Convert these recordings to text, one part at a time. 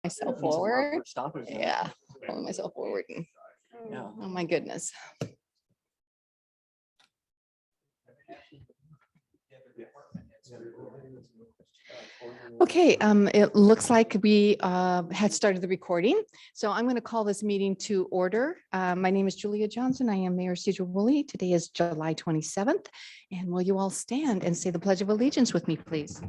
myself forward. Yeah, pulling myself forward. Yeah. Oh my goodness. Okay, it looks like we had started the recording. So I'm going to call this meeting to order. My name is Julia Johnson. I am Mayor Sedro-Woolley. Today is July 27th. And will you all stand and say the Pledge of Allegiance with me, please?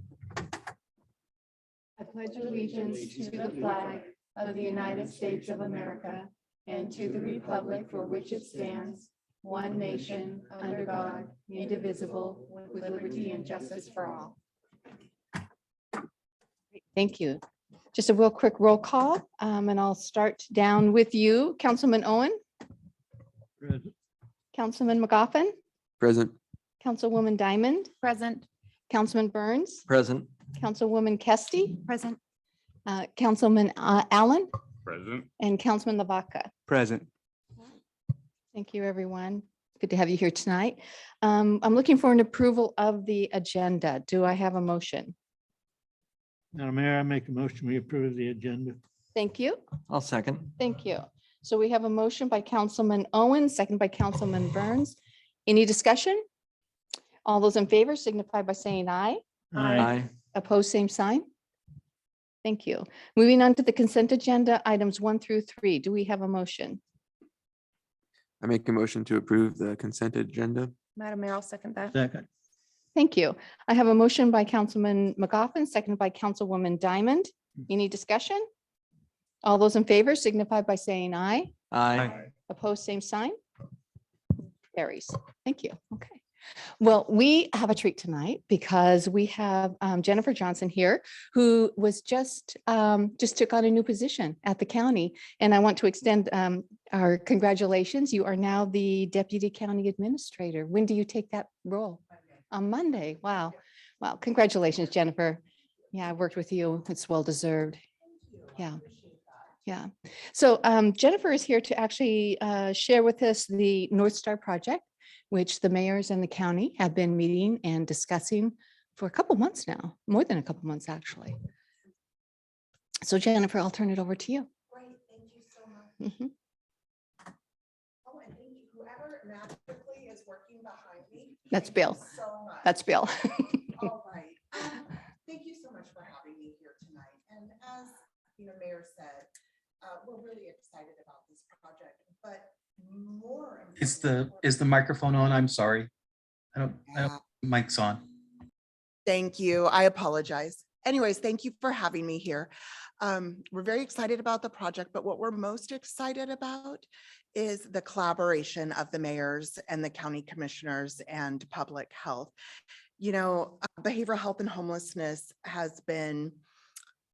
I pledge allegiance to the flag of the United States of America and to the republic for which it stands, one nation, under God, indivisible, with liberty and justice for all. Thank you. Just a real quick roll call, and I'll start down with you, Councilman Owen. Present. Councilman McGoffin, Present. Councilwoman Diamond, Present. Councilman Burns, Present. Councilwoman Kesty, Present. Councilman Allen, Present. and Councilman Lavaca. Present. Thank you, everyone. Good to have you here tonight. I'm looking for an approval of the agenda. Do I have a motion? Madam Mayor, I make a motion, we approve the agenda. Thank you. I'll second. Thank you. So we have a motion by Councilman Owen, second by Councilman Burns. Any discussion? All those in favor signify by saying aye. Aye. Opposed, same sign. Thank you. Moving on to the consent agenda, items 1 through 3. Do we have a motion? I make a motion to approve the consent agenda. Madam Mayor, I'll second that. Second. Thank you. I have a motion by Councilman McGoffin, seconded by Councilwoman Diamond. Any discussion? All those in favor signify by saying aye. Aye. Opposed, same sign. Carries. Thank you. Okay. Well, we have a treat tonight because we have Jennifer Johnson here, who was just took on a new position at the county. And I want to extend our congratulations. You are now the Deputy County Administrator. When do you take that role? On Monday. Wow. Wow. Congratulations, Jennifer. Yeah, I worked with you. It's well deserved. Yeah. Yeah. So Jennifer is here to actually share with us the North Star Project, which the mayors and the county have been meeting and discussing for a couple months now, more than a couple months, actually. So Jennifer, I'll turn it over to you. Great, thank you so much. Mhm. Oh, and thank you, whoever magically is working behind me. That's Thank Bill. you so much. That's Bill. All right. Thank you so much for having me here tonight. And as Mayor said, we're really excited about this project, but more. Is the microphone on? I'm sorry. I don't, mic's on. Thank you. I apologize. Anyways, thank you for having me here. We're very excited about the project, but what we're most excited about is the collaboration of the mayors and the county commissioners and public health. Behavioral health and homelessness has been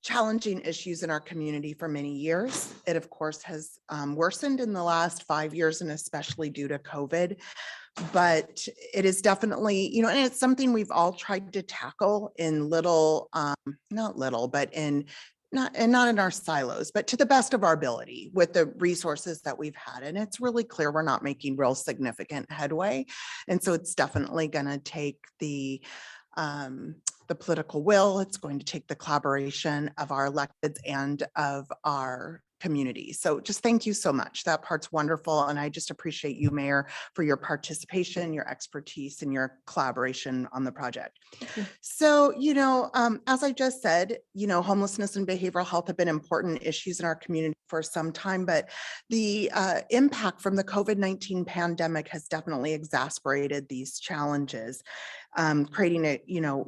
challenging issues in our community for many years. It, of course, has worsened in the last 5 years, and especially due to COVID. But it is definitely, and it's something we've all tried to tackle in little, not little, but not in our silos, but to the best of our ability with the resources that we've had. And it's really clear we're not making real significant headway. And so it's definitely going to take the political will. It's going to take the collaboration of our electeds and of our community. So just thank you so much. That part's wonderful. And I just appreciate you, Mayor, for your participation, your expertise, and your collaboration on the project. So, as I just said, homelessness and behavioral health have been important issues in our community for some time, but the impact from the COVID-19 pandemic has definitely exacerbated these challenges, creating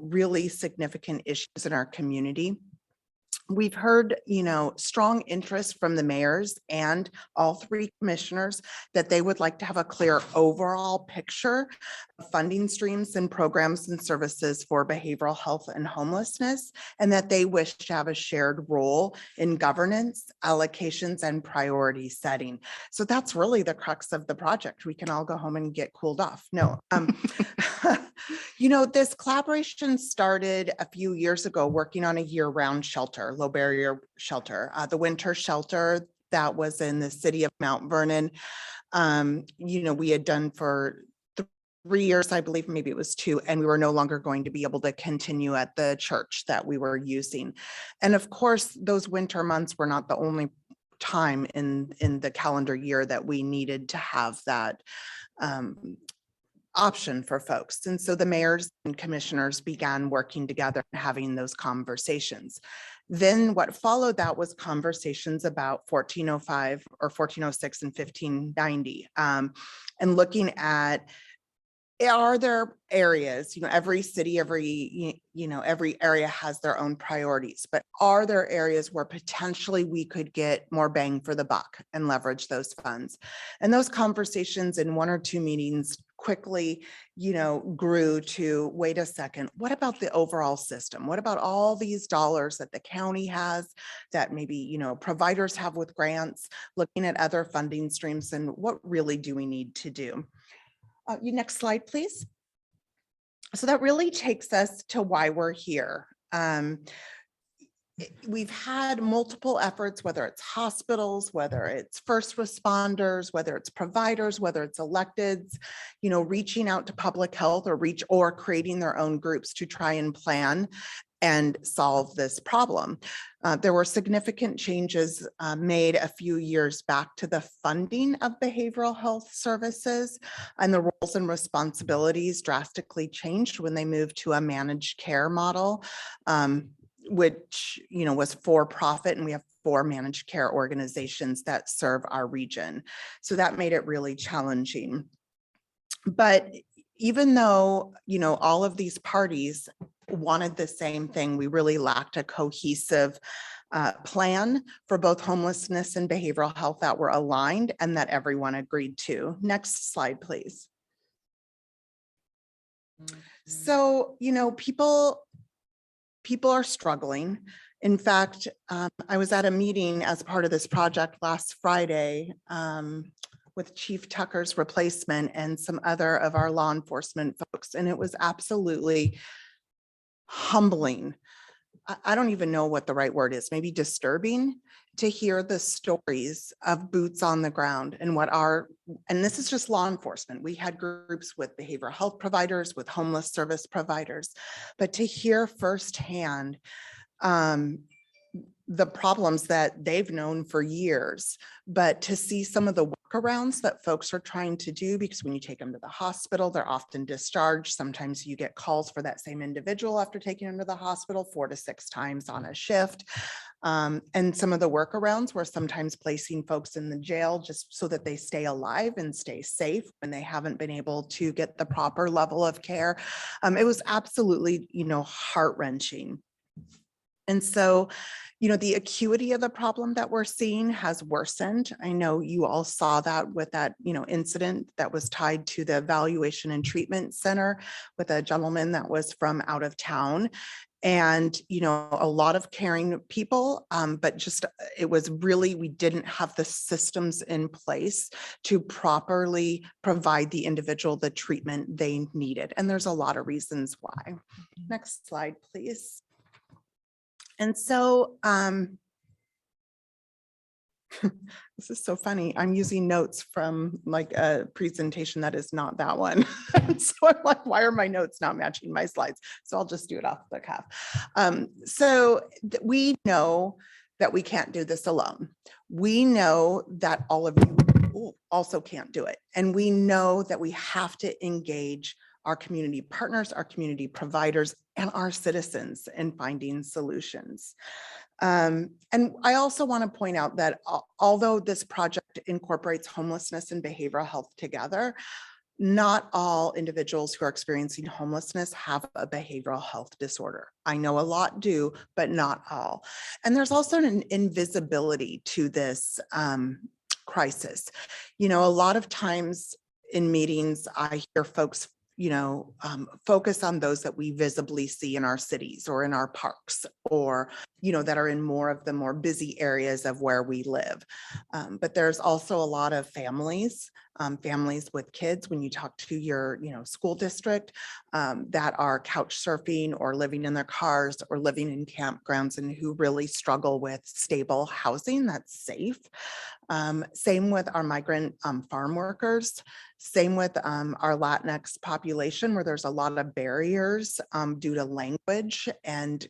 really significant issues in our community. We've heard, strong interest from the mayors and all three commissioners that they would like to have a clear overall picture of funding streams and programs and services for behavioral health and homelessness, and that they wish to have a shared role in governance, allocations, and priority setting. So that's really the crux of the project. We can all go home and get cooled off. No. This collaboration started a few years ago working on a year-round shelter, low barrier shelter. The winter shelter that was in the city of Mount Vernon, we had done for 3 years, I believe, maybe it was 2, and we were no longer going to be able to continue at the church that we were using. And of course, those winter months were not the only time in the calendar year that we needed to have that option for folks. And so the mayors and commissioners began working together and having those conversations. Then what followed that was conversations about 1405 or 1406 and 1590, and looking at, are there areas, every city, every area has their own priorities, but are there areas where potentially we could get more bang for the buck and leverage those funds? And those conversations in 1 or 2 meetings quickly, grew to, wait a second, what about the overall system? What about all these dollars that the county has, that maybe, providers have with grants, looking at other funding streams, and what really do we need to do? Next slide, please. So that really takes us to why we're here. We've had multiple efforts, whether it's hospitals, whether it's first responders, whether it's providers, whether it's electeds, reaching out to public health or creating their own groups to try and plan and solve this problem. There were significant changes made a few years back to the funding of behavioral health services, and the roles and responsibilities drastically changed when they moved to a managed care model, which was for profit, and we have 4 managed care organizations that serve our region. So that made it really challenging. But even though, all of these parties wanted the same thing, we really lacked a cohesive plan for both homelessness and behavioral health that were aligned and that everyone agreed to. Next slide, please. So, people are struggling. In fact, I was at a meeting as part of this project last Friday with Chief Tucker's replacement and some other of our law enforcement folks, and it was absolutely humbling. I don't even know what the right word is, maybe disturbing, to hear the stories of boots on the ground and and this is just law enforcement. We had groups with behavioral health providers, with homeless service providers, but to hear firsthand the problems that they've known for years, but to see some of the workarounds that folks are trying to do, because when you take them to the hospital, they're often discharged. Sometimes you get calls for that same individual after taking them to the hospital 4 to 6 times on a shift. And some of the workarounds were sometimes placing folks in the jail just so that they stay alive and stay safe when they haven't been able to get the proper level of care. It was absolutely, heart-wrenching. And so, the acuity of the problem that we're seeing has worsened. I know you all saw that with that, incident that was tied to the evaluation and treatment center with a gentleman that was from out of town. And, a lot of caring people, but just, it was really, we didn't have the systems in place to properly provide the individual the treatment they needed. And there's a lot of reasons why. Next slide, please. And so, this is so funny. I'm using notes from like a presentation that is not that one. So I'm like, why are my notes not matching my slides? So I'll just do it off the cuff. We know that we can't do this alone. We know that all of you also can't do it. And we know that we have to engage our community partners, our community providers, and our citizens in finding solutions. And I also want to point out that although this project incorporates homelessness and behavioral health together, not all individuals who are experiencing homelessness have a behavioral health disorder. I know a lot do, but not all. And there's also an invisibility to this crisis. A lot of times in meetings, I hear folks focus on those that we visibly see in our cities or in our parks, or, that are in more of the more busy areas of where we live. But there's also a lot of families families with kids, when you talk to your, school district, that are couch surfing or living in their cars or living in campgrounds and who really struggle with stable housing that's safe. Same with our migrant farm workers, same with our Latinx population, where there's a lot of barriers due to language and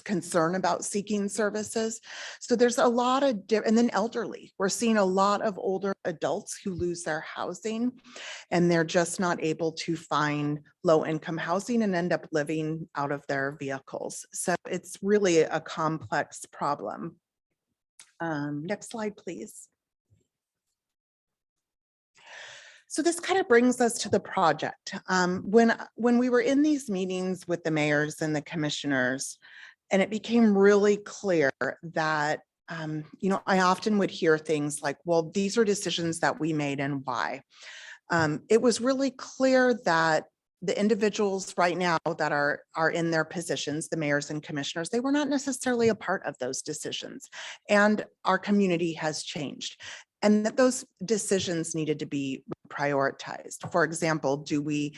concern about seeking services. So there's a lot of, and then elderly, we're seeing a lot of older adults who lose their housing and they're just not able to find low income housing and end up living out of their vehicles. So it's really a complex problem. Next slide, please. So this kind of brings us to the project. When we were in these meetings with the mayors and the commissioners, and it became really clear that, I often would hear things like, well, these are decisions that we made and why. It was really clear that the individuals right now that are in their positions, the mayors and commissioners, they were not necessarily a part of those decisions. And our community has changed. And that those decisions needed to be prioritized. For example, do we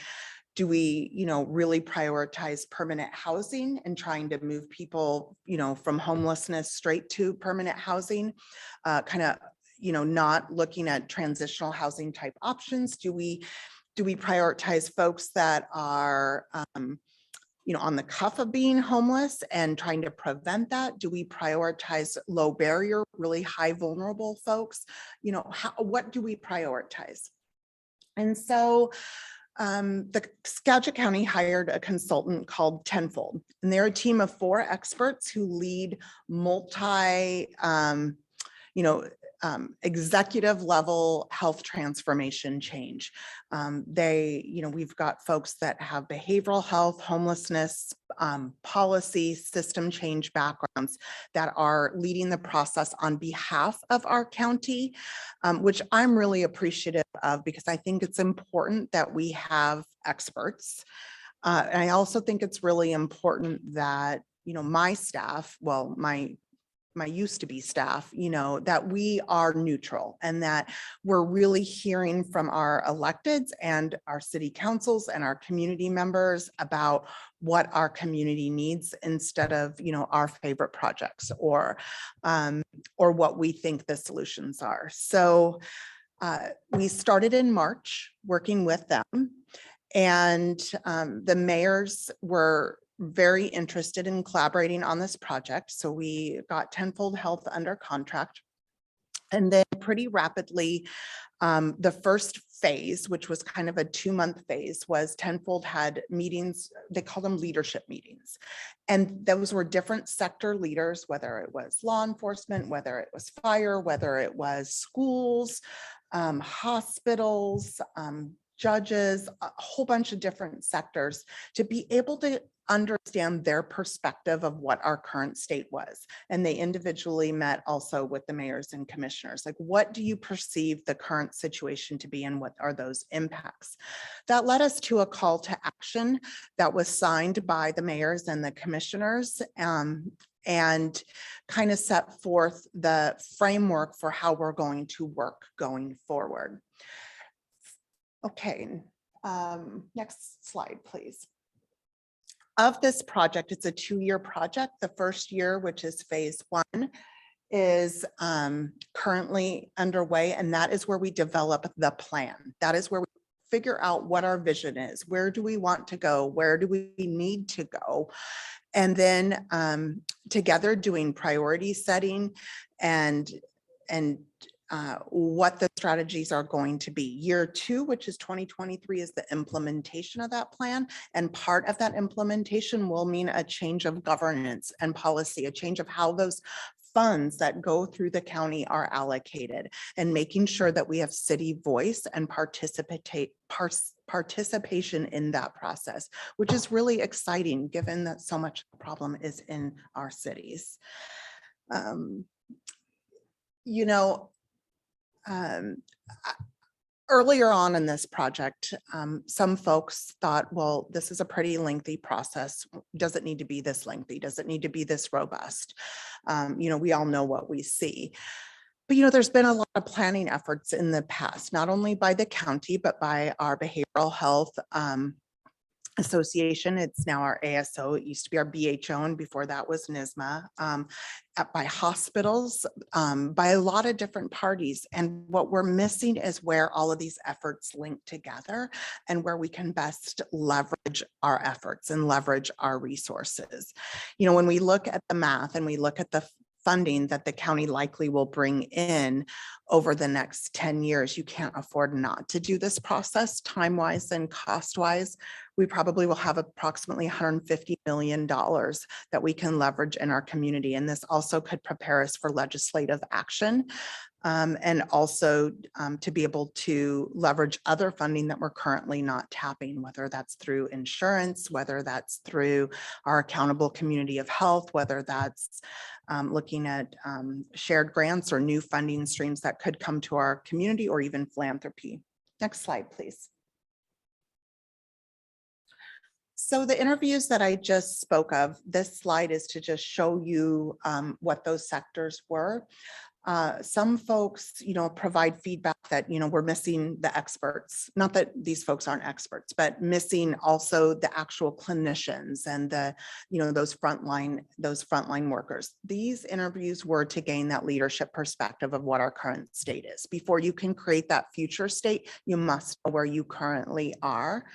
really prioritize permanent housing and trying to move people, from homelessness straight to permanent housing, not looking at transitional housing type options? Do we prioritize folks that are, on the cuff of being homeless and trying to prevent that? Do we prioritize low barrier, really high vulnerable folks? What do we prioritize? And so the Skagit County hired a consultant called Tenfold, and they're a team of 4 experts who lead executive level health transformation change. We've got folks that have behavioral health, homelessness, policy, system change backgrounds that are leading the process on behalf of our county, which I'm really appreciative of, because I think it's important that we have experts. And I also think it's really important that, my staff, well, my used to be staff, that we are neutral and that we're really hearing from our electeds and our city councils and our community members about what our community needs, instead of, our favorite projects or what we think the solutions are. So we started in March working with them, and the mayors were very interested in collaborating on this project. So we got Tenfold Health under contract. And then pretty rapidly, the first phase, which was kind of a 2-month phase, was Tenfold had meetings, they call them leadership meetings. And those were different sector leaders, whether it was law enforcement, whether it was fire, whether it was schools, hospitals, judges, a whole bunch of different sectors, to be able to understand their perspective of what our current state was. And they individually met also with the mayors and commissioners. Like, what do you perceive the current situation to be, and what are those impacts? That led us to a call to action that was signed by the mayors and the commissioners, and kind of set forth the framework for how we're going to work going forward. Okay, next slide, please. Of this project, it's a 2-year project. The first year, which is phase 1, is currently underway, and that is where we develop the plan. That is where we figure out what our vision is. Where do we want to go? Where do we need to go? And then together doing priority setting and what the strategies are going to be. Year 2, which is 2023, is the implementation of that plan. And part of that implementation will mean a change of governance and policy, a change of how those funds that go through the county are allocated, and making sure that we have city voice and participation in that process, which is really exciting given that so much problem is in our cities. Earlier on in this project, some folks thought, well, this is a pretty lengthy process. Does it need to be this lengthy? Does it need to be this robust? We all know what we see. But, you know, there's been a lot of planning efforts in the past, not only by the county, but by our behavioral health association. It's now our ASO. It used to be our BHO, and before that was NISMA, by hospitals, by a lot of different parties. And what we're missing is where all of these efforts link together and where we can best leverage our efforts and leverage our resources. You know, when we look at the math and we look at the funding that the county likely will bring in over the next 10 years, you can't afford not to do this process time-wise and cost-wise. We probably will have approximately $150 million that we can leverage in our community. And this also could prepare us for legislative action. And also to be able to leverage other funding that we're currently not tapping, whether that's through insurance, whether that's through our accountable community of health, whether that's looking at shared grants or new funding streams that could come to our community, or even philanthropy. Next slide, please. So the interviews that I just spoke of, this slide is to just show you what those sectors were. Some folks, you know, provide feedback that, you know, we're missing the experts. Not that these folks aren't experts, but missing also the actual clinicians and the, you know, those frontline workers. These interviews were to gain that leadership perspective of what our current state is. Before you can create that future state, you must know where you currently are.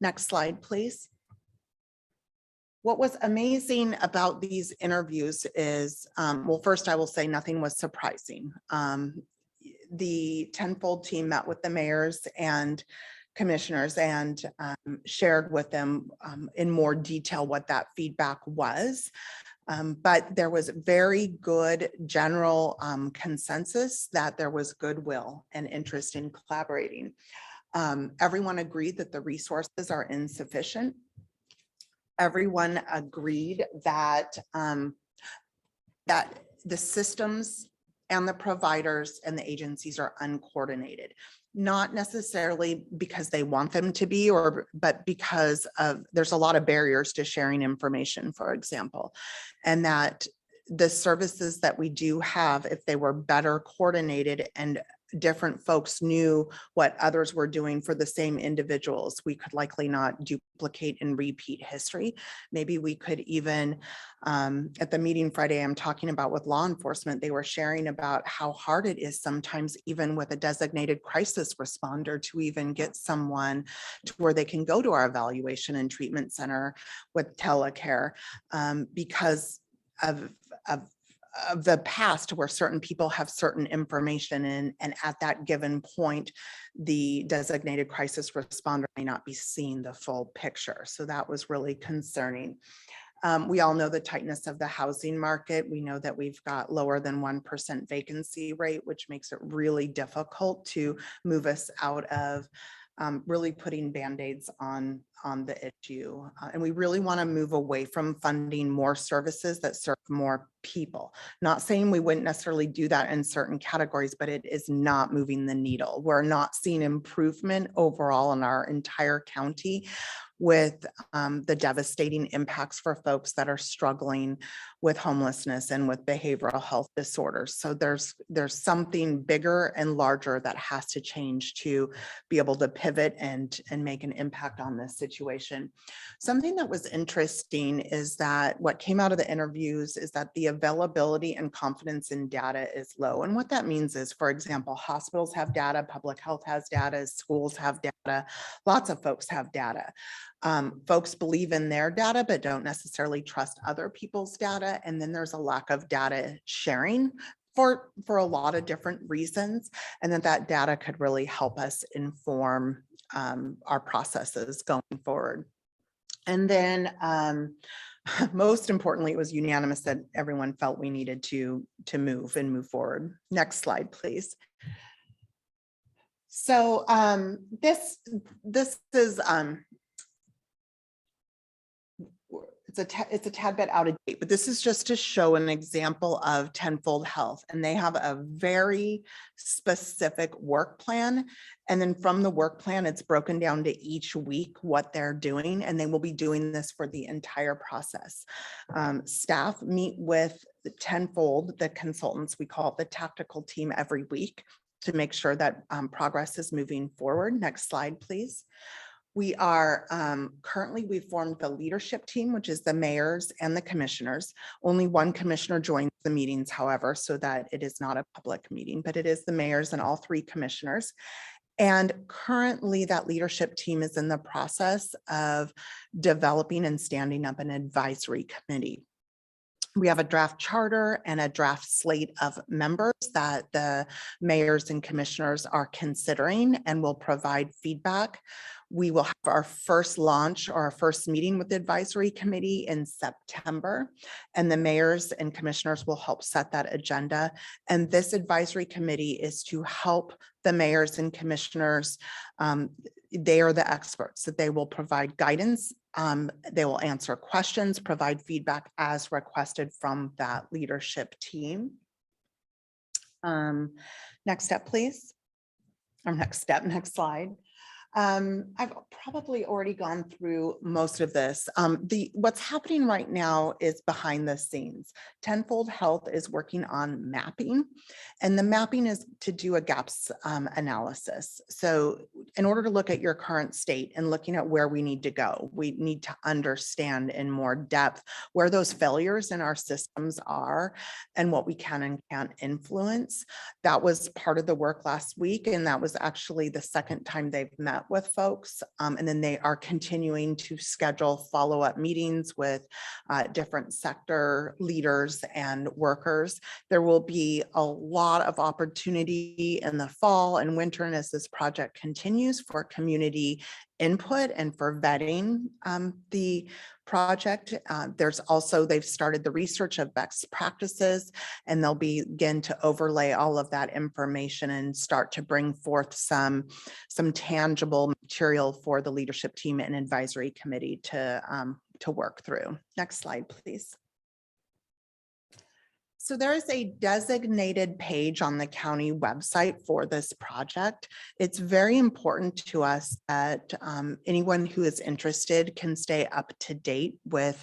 Next slide, please. What was amazing about these interviews is, well, first I will say nothing was surprising. The Tenfold team met with the mayors and commissioners and shared with them in more detail what that feedback was. But there was very good general consensus that there was goodwill and interest in collaborating. Everyone agreed that the resources are insufficient. Everyone agreed that that the systems and the providers and the agencies are uncoordinated, not necessarily because they want them to be, but because of there's a lot of barriers to sharing information, for example, and that the services that we do have, if they were better coordinated and different folks knew what others were doing for the same individuals, we could likely not duplicate and repeat history. Maybe we could even, at the meeting Friday I'm talking about with law enforcement, they were sharing about how hard it is sometimes, even with a designated crisis responder, to even get someone to where they can go to our evaluation and treatment center with telecare, because of the past, where certain people have certain information and at that given point, the designated crisis responder may not be seeing the full picture. So that was really concerning. We all know the tightness of the housing market. We know that we've got lower than 1% vacancy rate, which makes it really difficult to move us out of really putting Band-Aids on the issue. And we really want to move away from funding more services that serve more people. Not saying we wouldn't necessarily do that in certain categories, but it is not moving the needle. We're not seeing improvement overall in our entire county with the devastating impacts for folks that are struggling with homelessness and with behavioral health disorders. So there's something bigger and larger that has to change to be able to pivot and make an impact on this situation. Something that was interesting is that what came out of the interviews is that the availability and confidence in data is low. And what that means is, for example, hospitals have data, public health has data, schools have data, lots of folks have data. Folks believe in their data, but don't necessarily trust other people's data. And then there's a lack of data sharing for a lot of different reasons. And that data could really help us inform our processes going forward. And then most importantly, it was unanimous that everyone felt we needed to move forward. Next slide, please. So this is it's a tad bit out of date, but this is just to show an example of Tenfold Health, and they have a very specific work plan. And then from the work plan, it's broken down to each week what they're doing, and they will be doing this for the entire process. Staff meet with the tenfold the consultants, we call it the tactical team, every week to make sure that progress is moving forward. Next slide, please. We are currently, we formed the leadership team, which is the mayors and the commissioners. Only one commissioner joins the meetings, however, so that it is not a public meeting, but it is the mayors and all three commissioners. And currently that leadership team is in the process of developing and standing up an advisory committee. We have a draft charter and a draft slate of members that the mayors and commissioners are considering and will provide feedback. We will have our first launch or our first meeting with the advisory committee in September, and the mayors and commissioners will help set that agenda. And this advisory committee is to help the mayors and commissioners. They are the experts, that they will provide guidance. They will answer questions, provide feedback as requested from that leadership team. Next step, please. Or next step, next slide. I've probably already gone through most of this. What's happening right now is behind the scenes. Tenfold Health is working on mapping, and the mapping is to do a gaps analysis. So in order to look at your current state and looking at where we need to go, we need to understand in more depth where those failures in our systems are and what we can and can't influence. That was part of the work last week, and that was actually the second time they've met with folks. And then they are continuing to schedule follow-up meetings with different sector leaders and workers. There will be a lot of opportunity in the fall and winter, and as this project continues, for community input and for vetting the project. There's also, they've started the research of best practices, and they'll begin to overlay all of that information and start to bring forth some tangible material for the leadership team and advisory committee to work through. Next slide, please. So there is a designated page on the county website for this project. It's very important to us that anyone who is interested can stay up to date with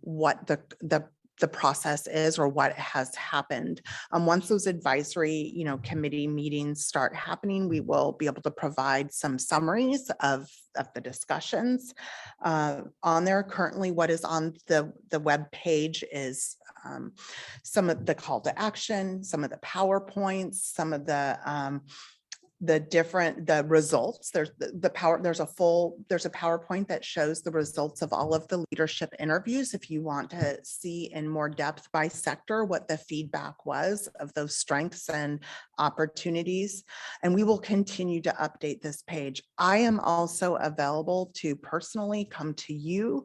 what the process is or what has happened. Once those advisory, committee meetings start happening, we will be able to provide some summaries of the discussions on there. Currently, what is on the web page is some of the call to action, some of the PowerPoints, some of the results. There's a PowerPoint that shows the results of all of the leadership interviews. If you want to see in more depth by sector what the feedback was of those strengths and opportunities, and we will continue to update this page. I am also available to personally come to you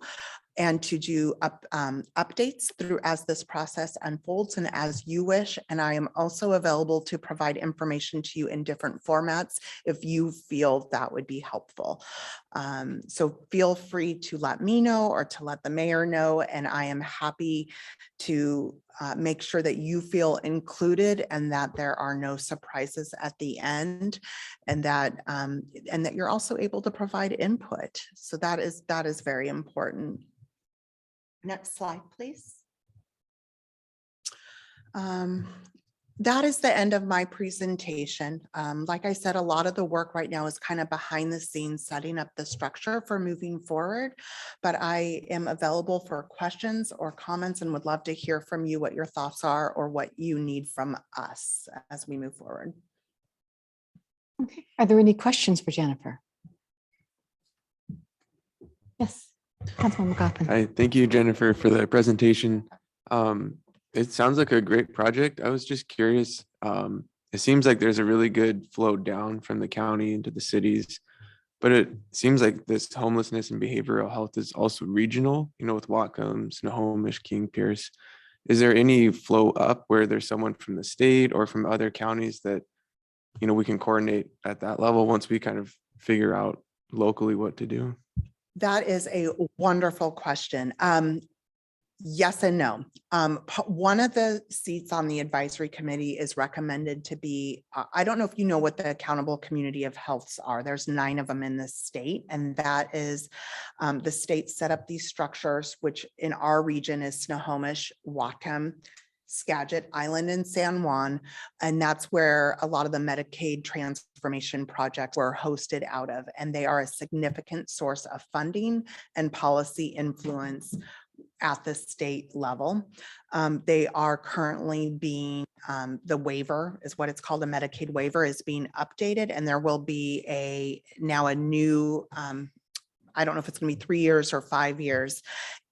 and to do updates through as this process unfolds and as you wish. And I am also available to provide information to you in different formats if you feel that would be helpful. So feel free to let me know or to let the mayor know, and I am happy to make sure that you feel included and that there are no surprises at the end, and that you're also able to provide input. So that is very important. Next slide, please. That is the end of my presentation. Like I said, a lot of the work right now is kind of behind the scenes, setting up the structure for moving forward, but I am available for questions or comments and would love to hear from you what your thoughts are or what you need from us as we move forward. Okay. Are there any questions for Jennifer? Yes. Councilman McGoffin. Hi, thank you, Jennifer, for the presentation. It sounds like a great project. I was just curious. It seems like there's a really good flow down from the county into the cities, but it seems like this homelessness and behavioral health is also regional, with Whatcom, Snohomish, King, Pierce. Is there any flow up where there's someone from the state or from other counties that, we can coordinate at that level once we kind of figure out locally what to do? That is a wonderful question. Yes and no. One of the seats on the advisory committee is recommended to be, I don't know if you know what the accountable community of healths are. There's 9 of them in the state, and that is the state set up these structures, which in our region is Snohomish, Whatcom, Skagit Island, and San Juan. And that's where a lot of the Medicaid transformation projects were hosted out of. And they are a significant source of funding and policy influence at the state level. They are currently being, the waiver is what it's called, a Medicaid waiver is being updated, and there will be now a new, I don't know if it's going to be 3 years or 5 years.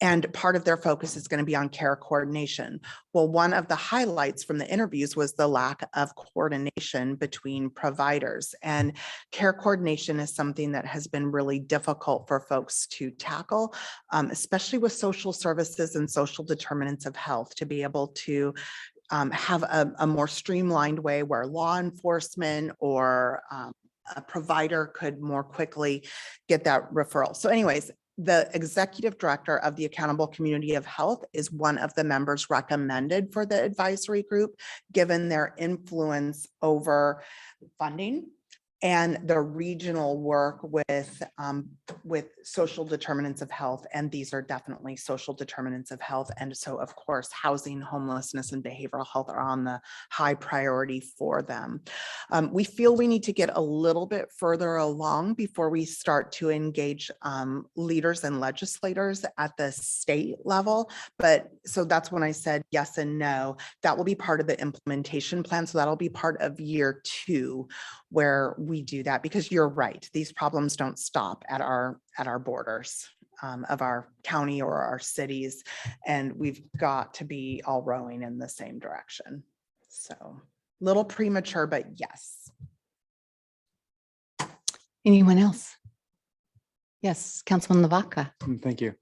And part of their focus is going to be on care coordination. Well, one of the highlights from the interviews was the lack of coordination between providers. And care coordination is something that has been really difficult for folks to tackle, especially with social services and social determinants of health, to be able to have a more streamlined way where law enforcement or a provider could more quickly get that referral. So anyways, the executive director of the Accountable Community of Health is one of the members recommended for the advisory group, given their influence over funding and the regional work with social determinants of health. And these are definitely social determinants of health. And so of course, housing, homelessness, and behavioral health are on the high priority for them. We feel we need to get a little bit further along before we start to engage leaders and legislators at the state level. But so that's when I said yes and no. That will be part of the implementation plan. So that'll be part of year 2, where we do that, because you're right, these problems don't stop at our borders of our county or our cities, and we've got to be all rowing in the same direction. So little premature, but yes. Anyone else? Yes, Councilman Lavaca. Thank you.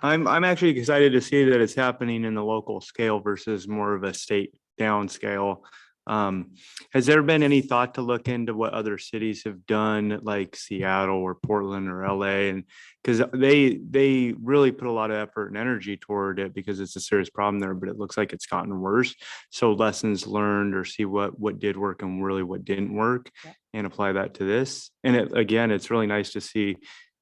I'm actually excited to see that it's happening in the local scale versus more of a state down scale. Has there been any thought to look into what other cities have done, like Seattle or Portland or LA? And because they really put a lot of effort and energy toward it, because it's a serious problem there, but it looks like it's gotten worse. So lessons learned, or see what did work and really what didn't work, and apply that to this. And again, it's really nice to see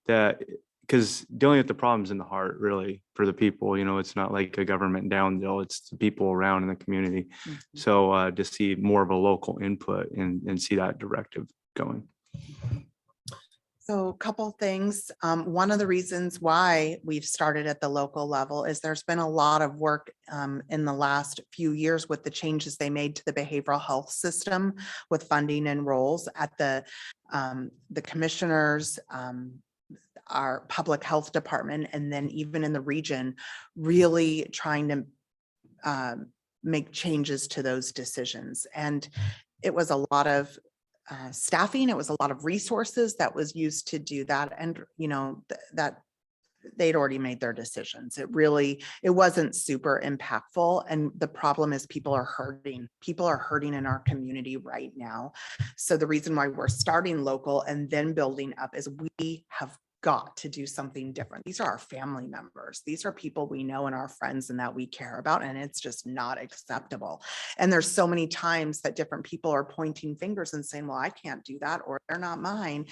that, because dealing with the problems in the heart, really, for the people, it's not like a government down deal, it's the people around in the community. Mm-hmm. So to see more of a local input and see that directive going. So a couple things. One of the reasons why we've started at the local level is there's been a lot of work in the last few years with the changes they made to the behavioral health system with funding and roles at the commissioners, our public health department, and then even in the region, really trying to make changes to those decisions. And it was a lot of staffing, it was a lot of resources that was used to do that. And, that they'd already made their decisions. It wasn't super impactful. And the problem is people are hurting. People are hurting in our community right now. So the reason why we're starting local and then building up is we have got to do something different. These are our family members. These are people we know and our friends and that we care about, and it's just not acceptable. And there's so many times that different people are pointing fingers and saying, well, I can't do that, or they're not mine.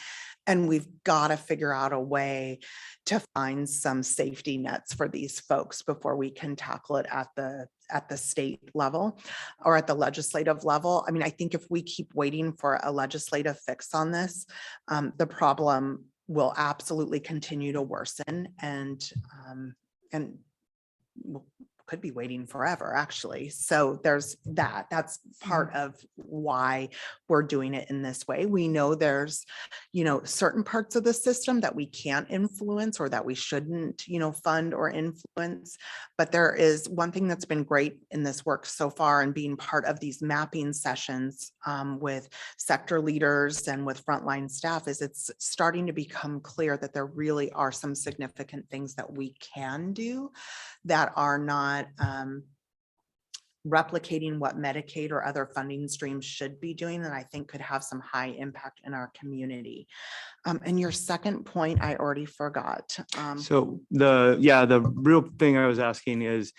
And we've got to figure out a way to find some safety nets for these folks before we can tackle it at the state level or at the legislative level. I mean, I think if we keep waiting for a legislative fix on this, the problem will absolutely continue to worsen, and could be waiting forever, actually. So there's that's part of why we're doing it in this way. We know there's, certain parts of the system that we can't influence or that we shouldn't, fund or influence. But there is one thing that's been great in this work so far, and being part of these mapping sessions with sector leaders and with frontline staff, is it's starting to become clear that there really are some significant things that we can do that are not replicating what Medicaid or other funding streams should be doing, and I think could have some high impact in our community. And your second point, I already forgot. So the real thing I was asking is,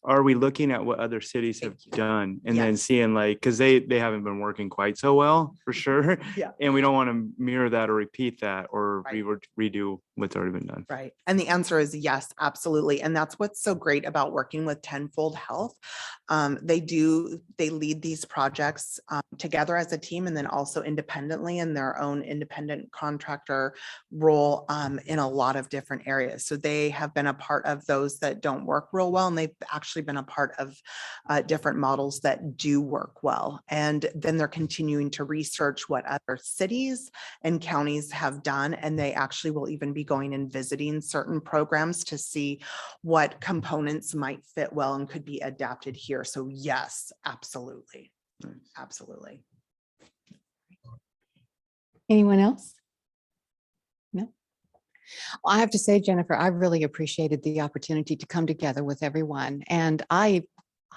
are we looking at what other cities have Thank you. done and then Yes. seeing like, because they haven't been working quite so well for sure. Yeah. And we don't want to mirror that or repeat that or Right. redo what's already been done. Right. And the answer is yes, absolutely. And that's what's so great about working with Tenfold Health. They lead these projects together as a team and then also independently in their own independent contractor role in a lot of different areas. So they have been a part of those that don't work real well, and they've actually been a part of different models that do work well. And then they're continuing to research what other cities and counties have done, and they actually will even be going and visiting certain programs to see what components might fit well and could be adapted here. So yes, absolutely. Absolutely. Anyone else? No? Well, I have to say, Jennifer, I really appreciated the opportunity to come together with everyone, and I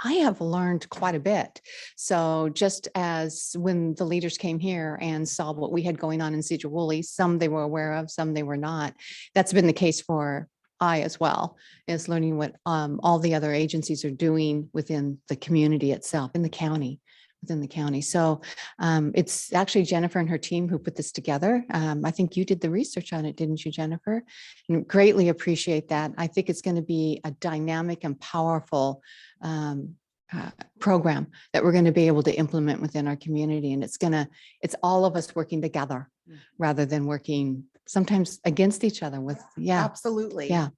have learned quite a bit. So just as when the leaders came here and saw what we had going on in Sedro-Woolley, some they were aware of, some they were not. That's been the case for I as well, is learning what all the other agencies are doing within the community itself, in the county, within the county. So it's actually Jennifer and her team who put this together. I think you did the research on it, didn't you, Jennifer? And greatly appreciate that. I think it's going to be a dynamic and powerful program that we're going to be able to implement within our community. And it's all of us working together rather than working sometimes against each other with, yeah. Absolutely. Yeah.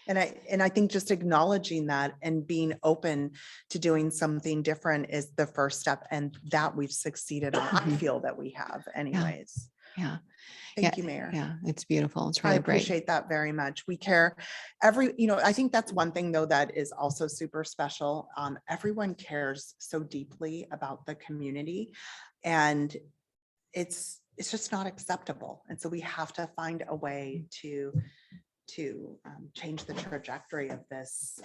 And I think just acknowledging that and being open to doing something different is the first step, and that we've succeeded on. I Mhm. feel that we have anyways. Yeah. Thank you, Mayor. Yeah, it's beautiful. It's I really great. appreciate that very much. We care I think that's one thing though that is also super special. Everyone cares so deeply about the community, and it's just not acceptable. And so we have to find a way to change the trajectory of this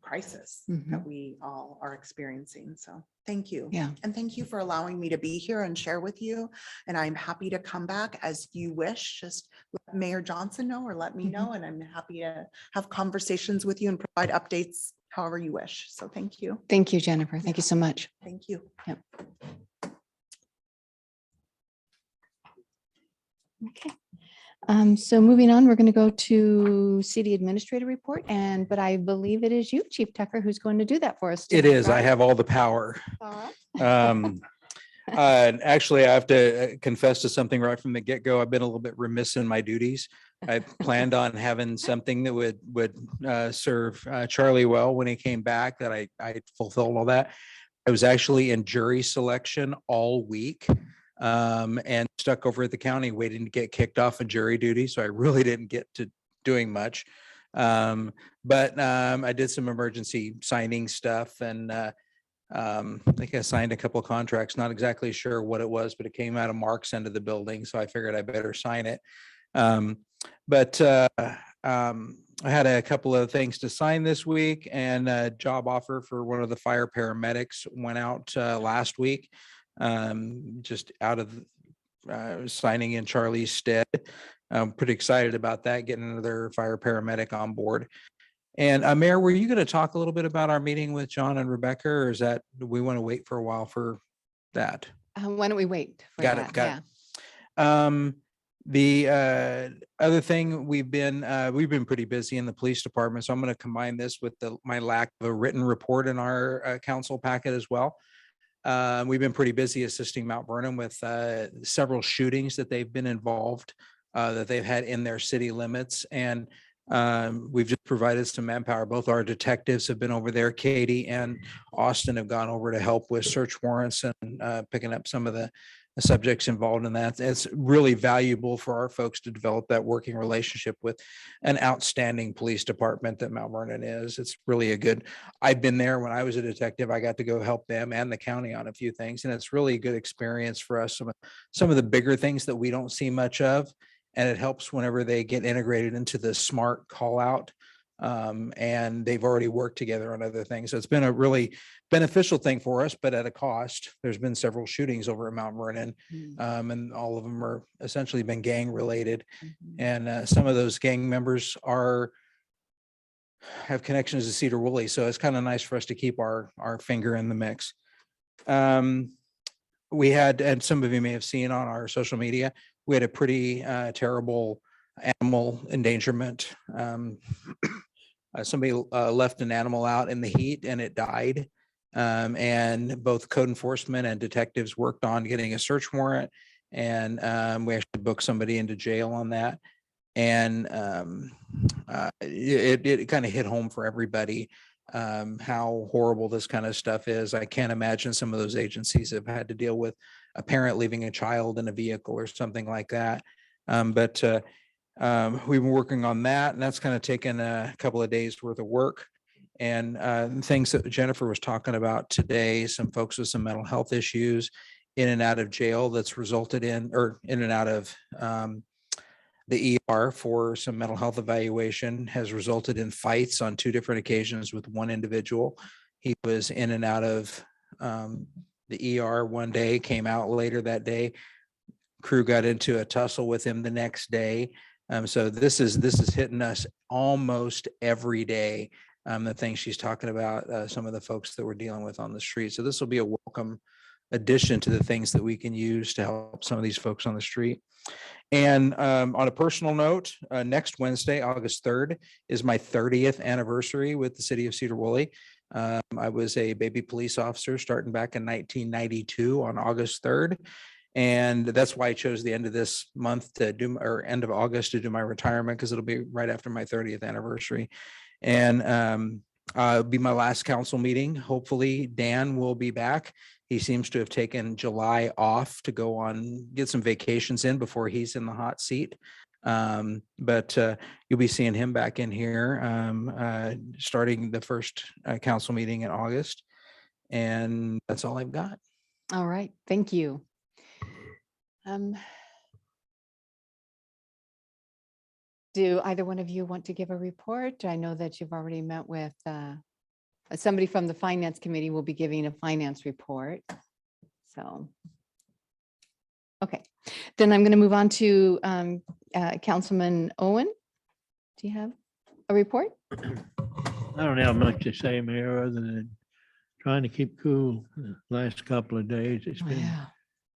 crisis that we all are experiencing. So thank you. Yeah. And thank you for allowing me to be here and share with you. And I'm happy to come back as you wish. Just let Mayor Johnson know or let me know. And I'm happy to have conversations with you and provide updates however you wish. So thank you. Thank you, Jennifer. Thank you so much. Thank you. Yep. Okay. So moving on, we're going to go to city administrator report, but I believe it is you, Chief Tucker, who's going to do that for us. It today, is. I right? have all the power. And actually, I have to confess to something right from the get-go. I've been a little bit remiss in my duties. I planned on having something that would serve Charlie well when he came back, that I fulfilled all that. I was actually in jury selection all week and stuck over at the county waiting to get kicked off of jury duty. So I really didn't get to doing much. But I did some emergency signing stuff, and I think I signed a couple of contracts, not exactly sure what it was, but it came out of Mark's end of the building. So I figured I better sign it. I had a couple of things to sign this week, and a job offer for one of the fire paramedics went out last week. Just out of signing in Charlie's stead. I'm pretty excited about that, getting another fire paramedic on board. And Mayor, were you going to talk a little bit about our meeting with John and Rebecca, or do we want to wait for a while for that? Why don't we wait? For Got that? it. Got it. The other thing, we've been pretty busy in the police department, so I'm going to combine this with my lack of a written report in our council packet as well. We've been pretty busy assisting Mount Vernon with several shootings that they've been involved, that they've had in their city limits. And we've just provided some manpower. Both our detectives have been over there. Katie and Austin have gone over to help with search warrants and picking up some of the subjects involved in that. It's really valuable for our folks to develop that working relationship with an outstanding police department that Mount Vernon is. It's really I've been there when I was a detective. I got to go help them and the county on a few things, and it's really a good experience for us. Some of the bigger things that we don't see much of, and it helps whenever they get integrated into the SMART call out And they've already worked together on other things. So it's been a really beneficial thing for us, but at a cost. There's been several shootings over at Mount Vernon, and all of them are essentially been gang related. And some of those gang members have connections to Sedro-Woolley. So it's kind of nice for us to keep our finger in the mix. We had, and some of you may have seen on our social media, we had a pretty terrible animal endangerment. Somebody left an animal out in the heat and it died. And both code enforcement and detectives worked on getting a search warrant. And we actually booked somebody into jail on that. And it kind of hit home for everybody, how horrible this kind of stuff is. I can't imagine some of those agencies have had to deal with a parent leaving a child in a vehicle or something like that. But we've been working on that, and that's kind of taken a couple of days worth of work. And things that Jennifer was talking about today, some folks with some mental health issues in and out of jail that's resulted in, or in and out of the ER for some mental health evaluation, has resulted in fights on 2 different occasions with one individual. He was in and out of the ER one day, came out later that day. Crew got into a tussle with him the next day. So this is hitting us almost every day. The things she's talking about, some of the folks that we're dealing with on the street. So this will be a welcome addition to the things that we can use to help some of these folks on the street. And on a personal note, next Wednesday, August 3rd, is my 30th anniversary with the city of Sedro-Woolley. I was a baby police officer starting back in 1992 on August 3rd. And that's why I chose the end of this month to do, or end of August to do my retirement, because it'll be right after my 30th anniversary. And it'll be my last council meeting. Hopefully Dan will be back. He seems to have taken July off to go on, get some vacations in before he's in the hot seat. But you'll be seeing him back in here starting the first council meeting in August. And that's all I've got. All right, thank you. Do either one of you want to give a report? I know that you've already met with somebody from the finance committee will be giving a finance report. So, okay, then I'm going to move on to Councilman Owen. Do you have a report? I don't have much to say, Mayor, other than trying to keep cool the last couple of days. It's been Yeah.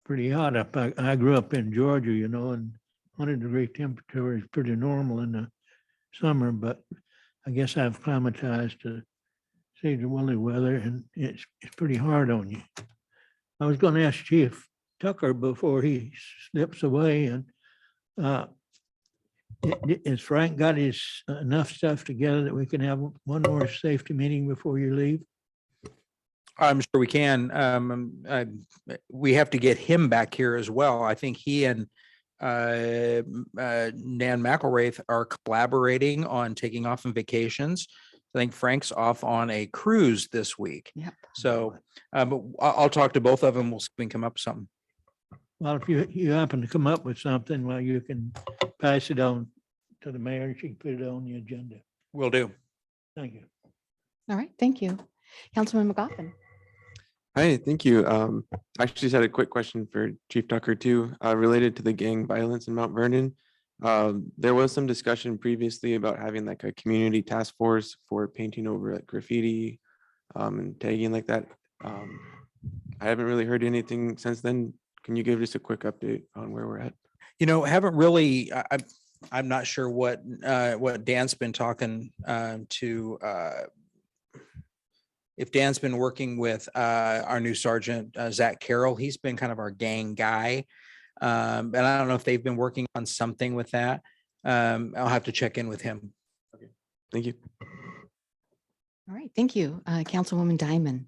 pretty hot up. I grew up in Georgia, you know, and 100-degree temperature is pretty normal in the summer, but I guess I've climatized to Sedro-Woolley weather, and it's pretty hard on you. I was going to ask Chief Tucker before he slips away, and has Frank got his enough stuff together that we can have one more safety meeting before you leave? I'm sure we can. We have to get him back here as well. I think he and Dan McElraith are collaborating on taking off on vacations. I think Frank's off on a cruise this week. Yep. So, but I'll talk to both of them. We'll see if we can come up with something. Well, if you happen to come up with something, well, you can pass it on to the mayor and she can put it on the agenda. Will do. Thank you. All right, thank you. Councilman McGoffin. Hi, thank you. I actually just had a quick question for Chief Tucker too, related to the gang violence in Mount Vernon. There was some discussion previously about having like a community task force for painting over like graffiti and tagging like that. I haven't really heard anything since then. Can you give just a quick update on where we're at? You know, haven't really, I'm not sure what Dan's been talking to, if Dan's been working with our new sergeant, Zach Carroll. He's been kind of our gang guy. And I don't know if they've been working on something with that. I'll have to check in with him. Okay, thank you. All right, thank you. Councilwoman Diamond.